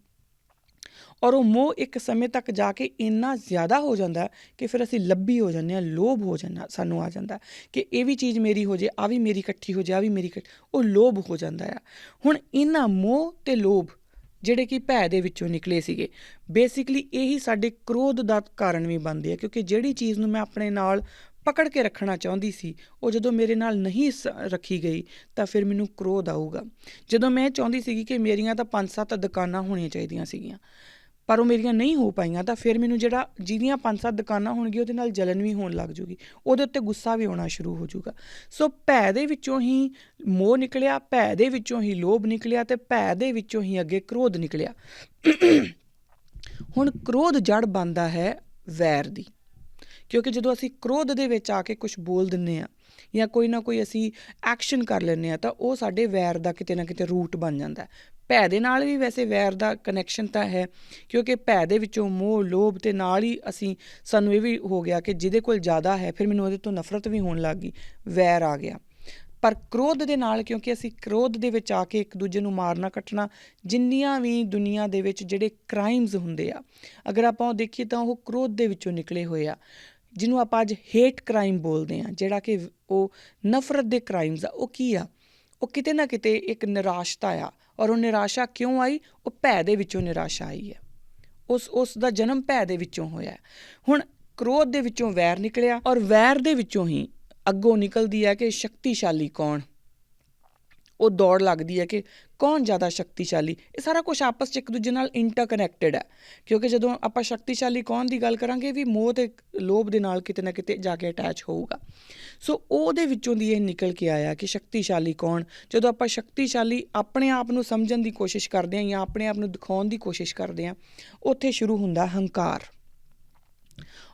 ਔਰ ਉਹ ਮੋਹ ਇੱਕ ਸਮੇਂ ਤੱਕ ਜਾ ਕੇ ਇੰਨਾ ਜ਼ਿਆਦਾ ਹੋ ਜਾਂਦਾ ਕਿ ਫਿਰ ਅਸੀਂ ਲੱਭੀ ਹੋ ਜਾਂਦੇ ਹਾਂ, ਲੋਭ ਹੋ ਜਾਂਦਾ, ਸਾਨੂੰ ਆ ਜਾਂਦਾ ਕਿ ਇਹ ਵੀ ਚੀਜ਼ ਮੇਰੀ ਹੋ ਜਾਏ, ਆ ਵੀ ਮੇਰੀ ਇਕੱਠੀ ਹੋ ਜਾਏ, ਆ ਵੀ ਮੇਰੀ ਉਹ ਲੋਭ ਹੋ ਜਾਂਦਾ ਆ। ਹੁਣ ਇਹਨਾਂ ਮੋਹ ਅਤੇ ਲੋਭ ਜਿਹੜੇ ਕਿ ਭੈ ਦੇ ਵਿੱਚੋਂ ਨਿਕਲੇ ਸੀਗੇ, ਬੇਸਿਕਲੀ ਇਹੀ ਸਾਡੇ ਕ੍ਰੋਧ ਦਾ ਕਾਰਨ ਵੀ ਬਣਦੇ ਆ, ਕਿਉਂਕਿ ਜਿਹੜੀ ਚੀਜ਼ ਨੂੰ ਮੈਂ ਆਪਣੇ ਨਾਲ ਪਕੜ ਕੇ ਰੱਖਣਾ ਚਾਹੁੰਦੀ ਸੀ, ਉਹ ਜਦੋਂ ਮੇਰੇ ਨਾਲ ਨਹੀਂ ਰੱਖੀ ਗਈ ਤਾਂ ਫਿਰ ਮੈਨੂੰ ਕ੍ਰੋਧ ਆਊਗਾ। ਜਦੋਂ ਮੈਂ ਚਾਹੁੰਦੀ ਸੀਗੀ ਕਿ ਮੇਰੀਆਂ ਤਾਂ 5-7 ਦੁਕਾਨਾਂ ਹੋਣੀਆਂ ਚਾਹੀਦੀਆਂ ਸੀਗੀਆਂ, ਪਰ ਉਹ ਮੇਰੀਆਂ ਨਹੀਂ ਹੋ ਪਾਈਆਂ, ਤਾਂ ਫਿਰ ਮੈਨੂੰ ਜਿਹਦੀਆਂ 5-7 ਦੁਕਾਨਾਂ ਹੋਣਗੀਆਂ ਉਹਦੇ ਨਾਲ ਜਲਨ ਵੀ ਹੋਣ ਲੱਗ ਜੂਗੀ, ਉਹਦੇ ਉੱਤੇ ਗੁੱਸਾ ਵੀ ਆਉਣਾ ਸ਼ੁਰੂ ਹੋ ਜੂਗਾ। ਸੋ ਭੈ ਦੇ ਵਿੱਚੋਂ ਹੀ ਮੋਹ ਨਿਕਲਿਆ, ਭੈ ਦੇ ਵਿੱਚੋਂ ਹੀ ਲੋਭ ਨਿਕਲਿਆ, ਅਤੇ ਭੈ ਦੇ ਵਿੱਚੋਂ ਹੀ ਅੱਗੇ ਕ੍ਰੋਧ ਨਿਕਲਿਆ। ਹੁਣ ਕ੍ਰੋਧ ਜੜ ਬਣਦਾ ਹੈ ਵੈਰ ਦੀ, ਕਿਉਂਕਿ ਜਦੋਂ ਅਸੀਂ ਕ੍ਰੋਧ ਦੇ ਵਿੱਚ ਆ ਕੇ ਕੁਛ ਬੋਲ ਦਿੰਦੇ ਹਾਂ ਜਾਂ ਕੋਈ ਨਾ ਕੋਈ ਅਸੀਂ ਐਕਸ਼ਨ ਕਰ ਲੈਂਦੇ ਹਾਂ, ਤਾਂ ਉਹ ਸਾਡੇ ਵੈਰ ਦਾ ਕਿਤੇ ਨਾ ਕਿਤੇ ਰੂਟ ਬਣ ਜਾਂਦਾ। ਭੈ ਦੇ ਨਾਲ ਵੀ ਵੈਸੇ ਵੈਰ ਦਾ ਕਨੈਕਸ਼ਨ ਤਾਂ ਹੈ, ਕਿਉਂਕਿ ਭੈ ਦੇ ਵਿੱਚੋਂ ਮੋਹ ਲੋਭ ਅਤੇ ਨਾਲ ਹੀ ਸਾਨੂੰ ਇਹ ਵੀ ਹੋ ਗਿਆ ਕਿ ਜਿਹਦੇ ਕੋਲ ਜ਼ਿਆਦਾ ਹੈ ਫਿਰ ਮੈਨੂੰ ਉਹਦੇ ਤੋਂ ਨਫ਼ਰਤ ਵੀ ਹੋਣ ਲੱਗ ਗਈ, ਵੈਰ ਆ ਗਿਆ। ਪਰ ਕ੍ਰੋਧ ਦੇ ਨਾਲ, ਕਿਉਂਕਿ ਅਸੀਂ ਕ੍ਰੋਧ ਦੇ ਵਿੱਚ ਆ ਕੇ ਇੱਕ ਦੂਜੇ ਨੂੰ ਮਾਰਨਾ ਕੱਟਣਾ, ਜਿੰਨੀਆਂ ਵੀ ਦੁਨੀਆ ਦੇ ਵਿੱਚ ਜਿਹੜੇ ਕ੍ਰਾਈਮਸ ਹੁੰਦੇ ਆ, ਅਗਰ ਆਪਾਂ ਉਹ ਦੇਖੀਏ ਤਾਂ ਉਹ ਕ੍ਰੋਧ ਦੇ ਵਿੱਚੋਂ ਨਿਕਲੇ ਹੋਏ ਆ, ਜਿਹਨੂੰ ਆਪਾਂ ਅੱਜ ਹੇਟ ਕ੍ਰਾਈਮ ਬੋਲਦੇ ਹਾਂ, ਜਿਹੜਾ ਕਿ ਉਹ ਨਫ਼ਰਤ ਦੇ ਕ੍ਰਾਈਮਸ ਆ। ਉਹ ਕੀ ਆ? ਉਹ ਕਿਤੇ ਨਾ ਕਿਤੇ ਇੱਕ ਨਿਰਾਸ਼ਤਾ ਆ, ਔਰ ਉਹ ਨਿਰਾਸ਼ਾ ਕਿਉਂ ਆਈ? ਉਹ ਭੈ ਦੇ ਵਿੱਚੋਂ ਨਿਰਾਸ਼ਾ ਆਈ ਹੈ, ਉਸ ਦਾ ਜਨਮ ਭੈ ਦੇ ਵਿੱਚੋਂ ਹੋਇਆ। ਹੁਣ ਕ੍ਰੋਧ ਦੇ ਵਿੱਚੋਂ ਵੈਰ ਨਿਕਲਿਆ, ਔਰ ਵੈਰ ਦੇ ਵਿੱਚੋਂ ਹੀ ਅੱਗੋਂ ਨਿਕਲਦੀ ਹੈ ਕਿ ਸ਼ਕਤੀਸ਼ਾਲੀ ਕੌਣ। ਉਹ ਦੌੜ ਲੱਗਦੀ ਹੈ ਕਿ ਕੌਣ ਜ਼ਿਆਦਾ ਸ਼ਕਤੀਸ਼ਾਲੀ। ਇਹ ਸਾਰਾ ਕੁਛ ਆਪਸ 'ਚ ਇੱਕ ਦੂਜੇ ਨਾਲ ਇੰਟਰਕਨੈਕਟਿਡ ਹੈ, ਕਿਉਂਕਿ ਜਦੋਂ ਆਪਾਂ ਸ਼ਕਤੀਸ਼ਾਲੀ ਕੌਣ ਦੀ ਗੱਲ ਕਰਾਂਗੇ ਵੀ ਮੋਹ ਅਤੇ ਲੋਭ ਦੇ ਨਾਲ ਕਿਤੇ ਨਾ ਕਿਤੇ ਜਾ ਕੇ ਅਟੈਚ ਹੋਊਗਾ। ਸੋ ਉਹਦੇ ਵਿੱਚੋਂ ਦੀ ਇਹ ਨਿਕਲ ਕੇ ਆਇਆ ਕਿ ਸ਼ਕਤੀਸ਼ਾਲੀ ਕੌਣ। ਜਦੋਂ ਆਪਾਂ ਸ਼ਕਤੀਸ਼ਾਲੀ ਆਪਣੇ ਆਪ ਨੂੰ ਸਮਝਣ ਦੀ ਕੋਸ਼ਿਸ਼ ਕਰਦੇ ਹਾਂ ਜਾਂ ਆਪਣੇ ਆਪ ਨੂੰ ਦਿਖਾਉਣ ਦੀ ਕੋਸ਼ਿਸ਼ ਕਰਦੇ ਹਾਂ, ਉੱਥੇ ਸ਼ੁਰੂ ਹੁੰਦਾ ਹੰਕਾਰ।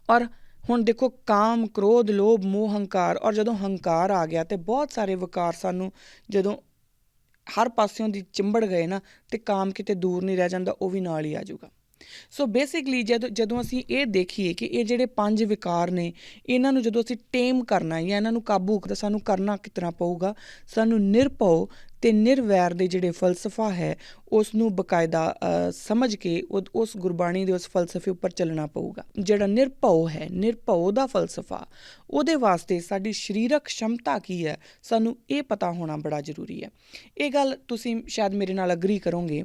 ਔਰ ਹੁਣ ਦੇਖੋ, ਕਾਮ, ਕ੍ਰੋਧ, ਲੋਭ, ਮੋਹ, ਹੰਕਾਰ, ਔਰ ਜਦੋਂ ਹੰਕਾਰ ਆ ਗਿਆ ਤਾਂ ਬਹੁਤ ਸਾਰੇ ਵਿਕਾਰ ਸਾਨੂੰ ਜਦੋਂ ਹਰ ਪਾਸਿਓਂ ਦੀ ਚਿੰਬੜ ਗਏ ਨਾ, ਅਤੇ ਕਾਮ ਕਿਤੇ ਦੂਰ ਨਹੀਂ ਰਹਿ ਜਾਂਦਾ, ਉਹ ਵੀ ਨਾਲ ਹੀ ਆ ਜਾਊਗਾ। ਸੋ ਬੇਸਿਕਲੀ ਜਦੋਂ ਅਸੀਂ ਇਹ ਦੇਖੀਏ ਕਿ ਇਹ ਜਿਹੜੇ 5 ਵਿਕਾਰ ਨੇ, ਇਹਨਾਂ ਨੂੰ ਜਦੋਂ ਅਸੀਂ ਟੇਮ ਕਰਨਾ ਜਾਂ ਇਹਨਾਂ ਨੂੰ ਕਾਬੂ ਤਾਂ ਸਾਨੂੰ ਕਰਨਾ ਕਿਸ ਤਰ੍ਹਾਂ ਪਊਗਾ? ਸਾਨੂੰ ਨਿਰਭਉ ਅਤੇ ਨਿਰਵੈਰ ਦੇ ਜਿਹੜੇ ਫਲਸਫਾ ਹੈ ਉਸ ਨੂੰ ਬਕਾਇਦਾ ਸਮਝ ਕੇ ਉਸ ਗੁਰਬਾਣੀ ਦੇ ਉਸ ਫਲਸਫੇ ਉੱਪਰ ਚੱਲਣਾ ਪਊਗਾ। ਜਿਹੜਾ ਨਿਰਭਉ ਹੈ, ਨਿਰਭਉ ਦਾ ਫਲਸਫਾ, ਉਹਦੇ ਵਾਸਤੇ ਸਾਡੀ ਸਰੀਰਕ ਸ਼ਮਤਾ ਕੀ ਹੈ, ਸਾਨੂੰ ਇਹ ਪਤਾ ਹੋਣਾ ਬੜਾ ਜ਼ਰੂਰੀ ਹੈ। ਇਹ ਗੱਲ ਤੁਸੀਂ ਸ਼ਾਇਦ ਮੇਰੇ ਨਾਲ ਅਗਰੀ ਕਰੋਗੇ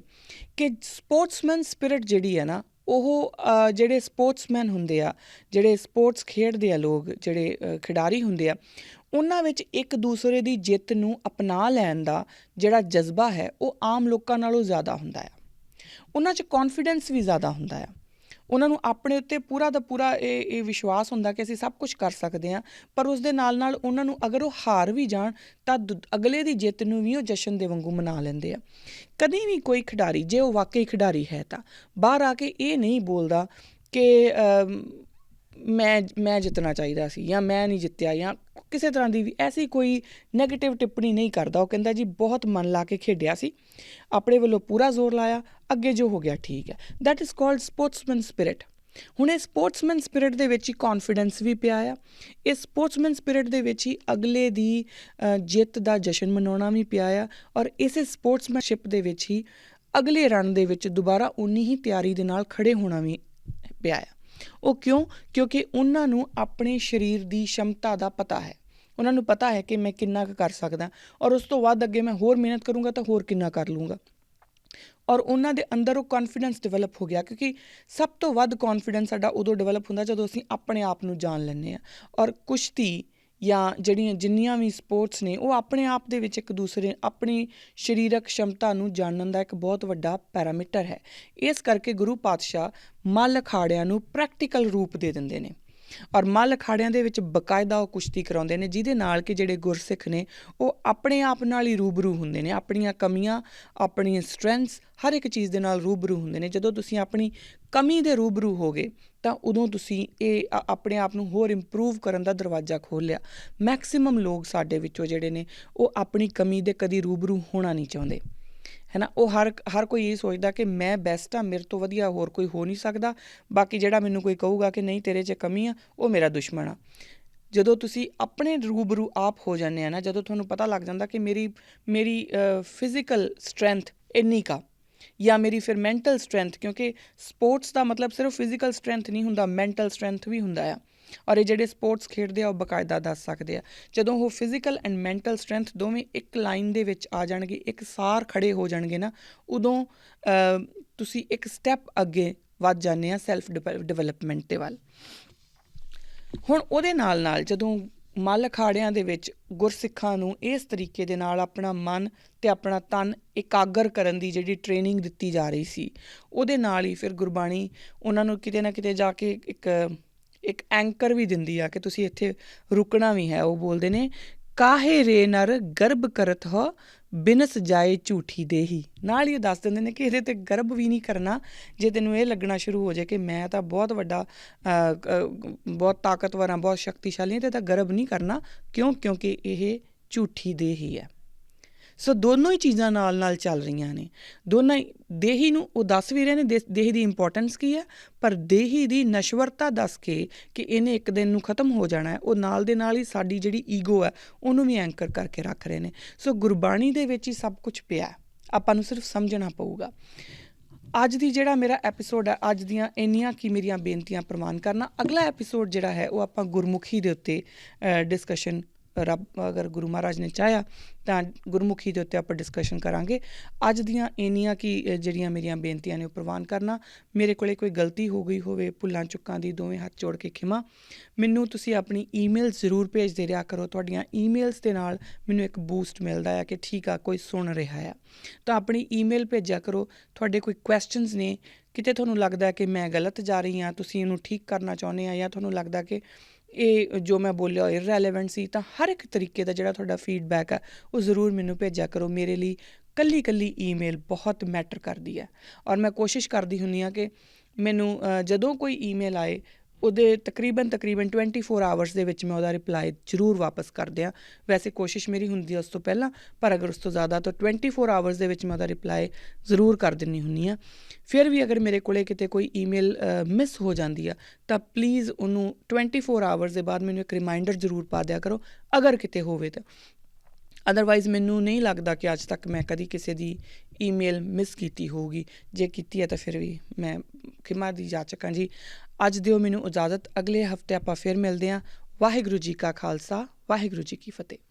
ਕਿ ਸਪੋਰਟਸਮੈਨ ਸਪਿਰਿਟ ਜਿਹੜੀ ਹੈ ਨਾ, ਉਹ ਜਿਹੜੇ ਸਪੋਰਟਸਮੈਨ ਹੁੰਦੇ ਆ, ਜਿਹੜੇ ਸਪੋਰਟਸ ਖੇਡਦੇ ਆ ਲੋਕ, ਜਿਹੜੇ ਖਿਡਾਰੀ ਹੁੰਦੇ ਆ, ਉਹਨਾਂ ਵਿੱਚ ਇੱਕ ਦੂਸਰੇ ਦੀ ਜਿੱਤ ਨੂੰ ਅਪਣਾ ਲੈਣ ਦਾ ਜਿਹੜਾ ਜਜ਼ਬਾ ਹੈ ਉਹ ਆਮ ਲੋਕਾਂ ਨਾਲੋਂ ਜ਼ਿਆਦਾ ਹੁੰਦਾ ਆ। ਉਹਨਾਂ 'ਚ ਕੌਨਫੀਡੈਂਸ ਵੀ ਜ਼ਿਆਦਾ ਹੁੰਦਾ ਆ, ਉਹਨਾਂ ਨੂੰ ਆਪਣੇ ਉੱਤੇ ਪੂਰਾ ਦਾ ਪੂਰਾ ਇਹ ਵਿਸ਼ਵਾਸ ਹੁੰਦਾ ਕਿ ਅਸੀਂ ਸਭ ਕੁਛ ਕਰ ਸਕਦੇ ਹਾਂ। ਪਰ ਉਸ ਦੇ ਨਾਲ ਨਾਲ ਉਹਨਾਂ ਨੂੰ ਅਗਰ ਉਹ ਹਾਰ ਵੀ ਜਾਣ ਤਾਂ ਅਗਲੇ ਦੀ ਜਿੱਤ ਨੂੰ ਵੀ ਉਹ ਜਸ਼ਨ ਦੇ ਵਾਂਗੂ ਮਨਾ ਲੈਂਦੇ ਆ। ਕਦੀ ਵੀ ਕੋਈ ਖਿਡਾਰੀ, ਜੇ ਉਹ ਵਾਕਈ ਖਿਡਾਰੀ ਹੈ, ਤਾਂ ਬਾਹਰ ਆ ਕੇ ਇਹ ਨਹੀਂ ਬੋਲਦਾ ਕਿ ਮੈਂ ਜਿੱਤਣਾ ਚਾਹੀਦਾ ਸੀ ਜਾਂ ਮੈਂ ਨਹੀਂ ਜਿੱਤਿਆ, ਜਾਂ ਕਿਸੇ ਤਰ੍ਹਾਂ ਦੀ ਵੀ ਐਸੀ ਕੋਈ ਨੈਗੇਟਿਵ ਟਿੱਪਣੀ ਨਹੀਂ ਕਰਦਾ। ਉਹ ਕਹਿੰਦਾ ਜੀ ਬਹੁਤ ਮਨ ਲਾ ਕੇ ਖੇਡਿਆ ਸੀ, ਆਪਣੇ ਵੱਲੋਂ ਪੂਰਾ ਜ਼ੋਰ ਲਾਇਆ, ਅੱਗੇ ਜੋ ਹੋ ਗਿਆ ਠੀਕ ਹੈ। That is called sportsman spirit. ਹੁਣ ਇਹ ਸਪੋਰਟਸਮੈਨ ਸਪਿਰਿਟ ਦੇ ਵਿੱਚ ਹੀ ਕੌਨਫੀਡੈਂਸ ਵੀ ਪਿਆ ਆ, ਇਹ ਸਪੋਰਟਸਮੈਨ ਸਪਿਰਿਟ ਦੇ ਵਿੱਚ ਹੀ ਅਗਲੇ ਦੀ ਜਿੱਤ ਦਾ ਜਸ਼ਨ ਮਨਾਉਣਾ ਵੀ ਪਿਆ ਆ, ਔਰ ਇਸੇ ਸਪੋਰਟਸਮੈਨਸ਼ਿਪ ਦੇ ਵਿੱਚ ਹੀ ਅਗਲੇ ਰਨ ਦੇ ਵਿੱਚ ਦੁਬਾਰਾ ਉਨੀ ਹੀ ਤਿਆਰੀ ਦੇ ਨਾਲ ਖੜ੍ਹੇ ਹੋਣਾ ਵੀ ਪਿਆ ਆ। ਉਹ ਕਿਉਂ? ਕਿਉਂਕਿ ਉਹਨਾਂ ਨੂੰ ਆਪਣੇ ਸਰੀਰ ਦੀ ਸ਼ਮਤਾ ਦਾ ਪਤਾ ਹੈ। ਉਹਨਾਂ ਨੂੰ ਪਤਾ ਹੈ ਕਿ ਮੈਂ ਕਿੰਨਾ ਕੁ ਕਰ ਸਕਦਾ, ਔਰ ਉਸ ਤੋਂ ਬਾਅਦ ਅੱਗੇ ਮੈਂ ਹੋਰ ਮਿਹਨਤ ਕਰੂੰਗਾ ਤਾਂ ਹੋਰ ਕਿੰਨਾ ਕਰ ਲੂੰਗਾ। ਔਰ ਉਹਨਾਂ ਦੇ ਅੰਦਰ ਉਹ ਕੌਨਫੀਡੈਂਸ ਡਿਵੈਲਪ ਹੋ ਗਿਆ, ਕਿਉਂਕਿ ਸਭ ਤੋਂ ਵੱਧ ਕੌਨਫੀਡੈਂਸ ਸਾਡਾ ਉਦੋਂ ਡਿਵੈਲਪ ਹੁੰਦਾ ਜਦੋਂ ਅਸੀਂ ਆਪਣੇ ਆਪ ਨੂੰ ਜਾਣ ਲੈਂਦੇ ਹਾਂ। ਔਰ ਕੁਸ਼ਤੀ ਜਾਂ ਜਿੰਨੀਆਂ ਵੀ ਸਪੋਰਟਸ ਨੇ, ਉਹ ਆਪਣੇ ਆਪ ਦੇ ਵਿੱਚ ਇੱਕ ਦੂਸਰੇ ਆਪਣੀ ਸਰੀਰਕ ਸ਼ਮਤਾ ਨੂੰ ਜਾਣਨ ਦਾ ਇੱਕ ਬਹੁਤ ਵੱਡਾ ਪੈਰਾਮੀਟਰ ਹੈ। ਇਸ ਕਰਕੇ ਗੁਰੂ ਪਾਤਸ਼ਾਹ ਮੱਲ ਅਖਾੜਿਆਂ ਨੂੰ ਪ੍ਰੈਕਟੀਕਲ ਰੂਪ ਦੇ ਦਿੰਦੇ ਨੇ ਔਰ ਮੱਲ ਅਖਾੜਿਆਂ ਦੇ ਵਿੱਚ ਬਕਾਇਦਾ ਉਹ ਕੁਸ਼ਤੀ ਕਰਾਉਂਦੇ ਨੇ, ਜਿਹਦੇ ਨਾਲ ਕਿ ਜਿਹੜੇ ਗੁਰਸਿੱਖ ਨੇ ਉਹ ਆਪਣੇ ਆਪ ਨਾਲ ਹੀ ਰੂਬਰੂ ਹੁੰਦੇ ਨੇ, ਆਪਣੀਆਂ ਕਮੀਆਂ, ਆਪਣੀਆਂ ਸਟਰੈਂਥਸ, ਹਰ ਇੱਕ ਚੀਜ਼ ਦੇ ਨਾਲ ਰੂਬਰੂ ਹੁੰਦੇ ਨੇ। ਜਦੋਂ ਤੁਸੀਂ ਆਪਣੀ ਕਮੀ ਦੇ ਰੂਬਰੂ ਹੋ ਗਏ ਤਾਂ ਉਦੋਂ ਤੁਸੀਂ ਇਹ ਆਪਣੇ ਆਪ ਨੂੰ ਹੋਰ ਇੰਪਰੂਵ ਕਰਨ ਦਾ ਦਰਵਾਜ਼ਾ ਖੋਲ੍ਹ ਲਿਆ। ਮੈਕਸੀਮਮ ਲੋਕ ਸਾਡੇ ਵਿੱਚੋਂ ਜਿਹੜੇ ਨੇ ਉਹ ਆਪਣੀ ਕਮੀ ਦੇ ਕਦੀ ਰੂਬਰੂ ਹੋਣਾ ਨਹੀਂ ਚਾਹੁੰਦੇ, ਹੈ ਨਾ। ਉਹ ਹਰ ਕੋਈ ਇਹ ਸੋਚਦਾ ਕਿ ਮੈਂ ਬੈਸਟ ਹਾਂ, ਮੇਰੇ ਤੋਂ ਵਧੀਆ ਹੋਰ ਕੋਈ ਹੋ ਨਹੀਂ ਸਕਦਾ, ਬਾਕੀ ਜਿਹੜਾ ਮੈਨੂੰ ਕੋਈ ਕਹੂਗਾ ਕਿ ਨਹੀਂ ਤੇਰੇ 'ਚ ਕਮੀ ਆ, ਉਹ ਮੇਰਾ ਦੁਸ਼ਮਣ ਆ। ਜਦੋਂ ਤੁਸੀਂ ਆਪਣੇ ਰੂਬਰੂ ਆਪ ਹੋ ਜਾਂਦੇ ਆ ਨਾ, ਜਦੋਂ ਤੁਹਾਨੂੰ ਪਤਾ ਲੱਗ ਜਾਂਦਾ ਕਿ ਮੇਰੀ ਫਿਜ਼ੀਕਲ ਸਟਰੈਂਥ ਇੰਨੀ ਕਾ, ਜਾਂ ਮੇਰੀ ਫਿਰ ਮੈਂਟਲ ਸਟਰੈਂਥ, ਕਿਉਂਕਿ ਸਪੋਰਟਸ ਦਾ ਮਤਲਬ ਸਿਰਫ ਫਿਜ਼ੀਕਲ ਸਟਰੈਂਥ ਨਹੀਂ ਹੁੰਦਾ, ਮੈਂਟਲ ਸਟਰੈਂਥ ਵੀ ਹੁੰਦਾ ਆ। ਔਰ ਇਹ ਜਿਹੜੇ ਸਪੋਰਟਸ ਖੇਡਦੇ ਆ ਉਹ ਬਕਾਇਦਾ ਦੱਸ ਸਕਦੇ ਆ, ਜਦੋਂ ਉਹ ਫਿਜ਼ੀਕਲ ਐਂਡ ਮੈਂਟਲ ਸਟਰੈਂਥ ਦੋਵੇਂ ਇੱਕ ਲਾਈਨ ਦੇ ਵਿੱਚ ਆ ਜਾਣਗੇ, ਇੱਕ ਸਾਰ ਖੜੇ ਹੋ ਜਾਣਗੇ ਨਾ, ਉਦੋਂ ਤੁਸੀਂ ਇੱਕ ਸਟੈਪ ਅੱਗੇ ਵੱਧ ਜਾਂਦੇ ਆ ਸੈਲਫ ਡਿਵੈਲਪਮੈਂਟ ਦੇ ਵੱਲ। ਹੁਣ ਉਹਦੇ ਨਾਲ ਜਦੋਂ ਮੱਲ ਅਖਾੜਿਆਂ ਦੇ ਵਿੱਚ ਗੁਰਸਿੱਖਾਂ ਨੂੰ ਇਸ ਤਰੀਕੇ ਦੇ ਨਾਲ ਆਪਣਾ ਮਨ ਅਤੇ ਆਪਣਾ ਤਨ ਇਕਾਗਰ ਕਰਨ ਦੀ ਜਿਹੜੀ ਟ੍ਰੇਨਿੰਗ ਦਿੱਤੀ ਜਾ ਰਹੀ ਸੀ, ਉਹਦੇ ਨਾਲ ਹੀ ਫਿਰ ਗੁਰਬਾਣੀ ਉਹਨਾਂ ਨੂੰ ਕਿਤੇ ਨਾ ਕਿਤੇ ਜਾ ਕੇ ਇੱਕ ਐਂਕਰ ਵੀ ਦਿੰਦੀ ਆ ਕਿ ਤੁਸੀਂ ਇੱਥੇ ਰੁਕਣਾ ਵੀ ਹੈ। ਉਹ ਬੋਲਦੇ ਨੇ, ਕਾਹੇ ਰੇ ਨਰ ਗਰਭ ਕਰਤ ਹੋ ਬਿਨਸ ਜਾਏ ਝੂਠੀ ਦੇਹੀ। ਨਾਲ ਹੀ ਉਹ ਦੱਸ ਦਿੰਦੇ ਨੇ ਕਿ ਇਹਦੇ 'ਤੇ ਗਰਭ ਵੀ ਨਹੀਂ ਕਰਨਾ। ਜੇ ਤੈਨੂੰ ਇਹ ਲੱਗਣਾ ਸ਼ੁਰੂ ਹੋ ਜਾਏ ਕਿ ਮੈਂ ਤਾਂ ਬਹੁਤ ਵੱਡਾ ਬਹੁਤ ਤਾਕਤਵਰ ਹਾਂ, ਬਹੁਤ ਸ਼ਕਤੀਸ਼ਾਲੀ ਹਾਂ, ਤਾਂ ਗਰਭ ਨਹੀਂ ਕਰਨਾ। ਕਿਉਂਕਿ ਇਹ ਝੂਠੀ ਦੇਹੀ ਹੈ। ਸੋ ਦੋਨੋਂ ਹੀ ਚੀਜ਼ਾਂ ਨਾਲ ਚੱਲ ਰਹੀਆਂ ਨੇ। ਦੋਨਾਂ ਹੀ ਦੇਹੀ ਨੂੰ ਉਹ ਦੱਸ ਵੀ ਰਹੇ ਨੇ ਦੇਹੀ ਦੀ ਇੰਪੋਰਟੈਂਸ ਕੀ ਹੈ, ਪਰ ਦੇਹੀ ਦੀ ਨਸ਼ਵਰਤਾ ਦੱਸ ਕੇ ਕਿ ਇਹਨੇ ਇੱਕ ਦਿਨ ਨੂੰ ਖ਼ਤਮ ਹੋ ਜਾਣਾ ਹੈ, ਉਹ ਨਾਲ ਦੇ ਨਾਲ ਹੀ ਸਾਡੀ ਜਿਹੜੀ ਈਗੋ ਹੈ ਉਹਨੂੰ ਵੀ ਐਂਕਰ ਕਰਕੇ ਰੱਖ ਰਹੇ ਨੇ। ਸੋ ਗੁਰਬਾਣੀ ਦੇ ਵਿੱਚ ਹੀ ਸਭ ਕੁਛ ਪਿਆ, ਆਪਾਂ ਨੂੰ ਸਿਰਫ ਸਮਝਣਾ ਪਊਗਾ। ਅੱਜ ਦੀ ਜਿਹੜਾ ਮੇਰਾ ਐਪੀਸੋਡ ਹੈ, ਅੱਜ ਦੀਆਂ ਇੰਨੀਆਂ ਕੀ ਮੇਰੀਆਂ ਬੇਨਤੀਆਂ ਪ੍ਰਵਾਨ ਕਰਨਾ। ਅਗਲਾ ਐਪੀਸੋਡ ਜਿਹੜਾ ਹੈ ਉਹ ਆਪਾਂ ਗੁਰਮੁਖੀ ਦੇ ਉੱਤੇ ਡਿਸਕਸ਼ਨ, ਰੱਬ ਅਗਰ ਗੁਰੂ ਮਹਾਰਾਜ ਨੇ ਚਾਹਿਆ ਤਾਂ ਗੁਰਮੁਖੀ ਦੇ ਉੱਤੇ ਆਪਾਂ ਡਿਸਕਸ਼ਨ ਕਰਾਂਗੇ। ਅੱਜ ਦੀਆਂ ਇੰਨੀਆਂ ਕੀ ਜਿਹੜੀਆਂ ਮੇਰੀਆਂ ਬੇਨਤੀਆਂ ਨੇ ਉਹ ਪ੍ਰਵਾਨ ਕਰਨਾ। ਮੇਰੇ ਕੋਲ ਕੋਈ ਗਲਤੀ ਹੋ ਗਈ ਹੋਵੇ, ਭੁੱਲਾਂ ਚੁੱਕਾਂ ਦੀ, ਦੋਵੇਂ ਹੱਥ ਜੋੜ ਕੇ ਖਿਮਾ। ਮੈਨੂੰ ਤੁਸੀਂ ਆਪਣੀ ਈਮੇਲ ਜ਼ਰੂਰ ਭੇਜਦੇ ਰਿਹਾ ਕਰੋ। ਤੁਹਾਡੀਆਂ ਈਮੇਲਸ ਦੇ ਨਾਲ ਮੈਨੂੰ ਇੱਕ ਬੂਸਟ ਮਿਲਦਾ ਆ ਕਿ ਠੀਕ ਆ, ਕੋਈ ਸੁਣ ਰਿਹਾ ਆ। ਤਾਂ ਆਪਣੀ ਈਮੇਲ ਭੇਜਿਆ ਕਰੋ। ਤੁਹਾਡੇ ਕੋਈ ਕੁਐਸਚਨਸ ਨੇ, ਕਿਤੇ ਤੁਹਾਨੂੰ ਲੱਗਦਾ ਕਿ ਮੈਂ ਗਲਤ ਜਾ ਰਹੀ ਹਾਂ, ਤੁਸੀਂ ਇਹਨੂੰ ਠੀਕ ਕਰਨਾ ਚਾਹੁੰਦੇ ਆ, ਜਾਂ ਤੁਹਾਨੂੰ ਲੱਗਦਾ ਕਿ ਇਹ ਜੋ ਮੈਂ ਬੋਲਿਆ ਇਰਰੈਲੇਵੈਂਟ ਸੀ, ਤਾਂ ਹਰ ਇੱਕ ਤਰੀਕੇ ਦਾ ਜਿਹੜਾ ਤੁਹਾਡਾ ਫੀਡਬੈਕ ਹੈ ਉਹ ਜ਼ਰੂਰ ਮੈਨੂੰ ਭੇਜਿਆ ਕਰੋ। ਮੇਰੇ ਲਈ ਕੱਲੀ ਈਮੇਲ ਬਹੁਤ ਮੈਟਰ ਕਰਦੀ ਹੈ। ਔਰ ਮੈਂ ਕੋਸ਼ਿਸ਼ ਕਰਦੀ ਹੁੰਦੀ ਹਾਂ ਕਿ ਮੈਨੂੰ ਜਦੋਂ ਕੋਈ ਈਮੇਲ ਆਏ ਉਹਦੇ ਤਕਰੀਬਨ 24 ਆਵਰਸ ਦੇ ਵਿੱਚ ਮੈਂ ਉਹਦਾ ਰਿਪਲਾਈ ਜ਼ਰੂਰ ਵਾਪਸ ਕਰ ਦਿਆਂ। ਵੈਸੇ ਕੋਸ਼ਿਸ਼ ਮੇਰੀ ਹੁੰਦੀ ਹੈ ਉਸ ਤੋਂ ਪਹਿਲਾਂ, ਪਰ ਅਗਰ ਉਸ ਤੋਂ ਜ਼ਿਆਦਾ ਤਾਂ 24 ਆਵਰਸ ਦੇ ਵਿੱਚ ਮੈਂ ਉਹਦਾ ਰਿਪਲਾਈ ਜ਼ਰੂਰ ਕਰ ਦਿੰਦੀ ਹੁੰਦੀ ਹਾਂ। ਫਿਰ ਵੀ ਅਗਰ ਮੇਰੇ ਕੋਲ ਕਿਤੇ ਕੋਈ ਈਮੇਲ ਮਿਸ ਹੋ ਜਾਂਦੀ ਆ ਤਾਂ ਪਲੀਜ਼ ਉਹਨੂੰ 24 ਆਵਰਸ ਦੇ ਬਾਅਦ ਮੈਨੂੰ ਇੱਕ ਰਿਮਾਈਂਡਰ ਜ਼ਰੂਰ ਪਾ ਦਿਆ ਕਰੋ, ਅਗਰ ਕਿਤੇ ਹੋਵੇ ਤਾਂ। ਅਦਰਵਾਈਜ਼ ਮੈਨੂੰ ਨਹੀਂ ਲੱਗਦਾ ਕਿ ਅੱਜ ਤੱਕ ਮੈਂ ਕਦੀ ਕਿਸੇ ਦੀ ਈਮੇਲ ਮਿਸ ਕੀਤੀ ਹੋਊਗੀ। ਜੇ ਕੀਤੀ ਹੈ ਤਾਂ ਫਿਰ ਵੀ ਮੈਂ ਖਿਮਾ ਦੀ ਜਾਚਕ ਹਾਂ ਜੀ। ਅੱਜ ਦਿਓ ਮੈਨੂੰ ਇਜਾਜ਼ਤ, ਅਗਲੇ ਹਫ਼ਤੇ ਆਪਾਂ ਫਿਰ ਮਿਲਦੇ ਹਾਂ। ਵਾਹਿਗੁਰੂ ਜੀ ਕਾ ਖਾਲਸਾ, ਵਾਹਿਗੁਰੂ ਜੀ ਕੀ ਫਤਿਹ।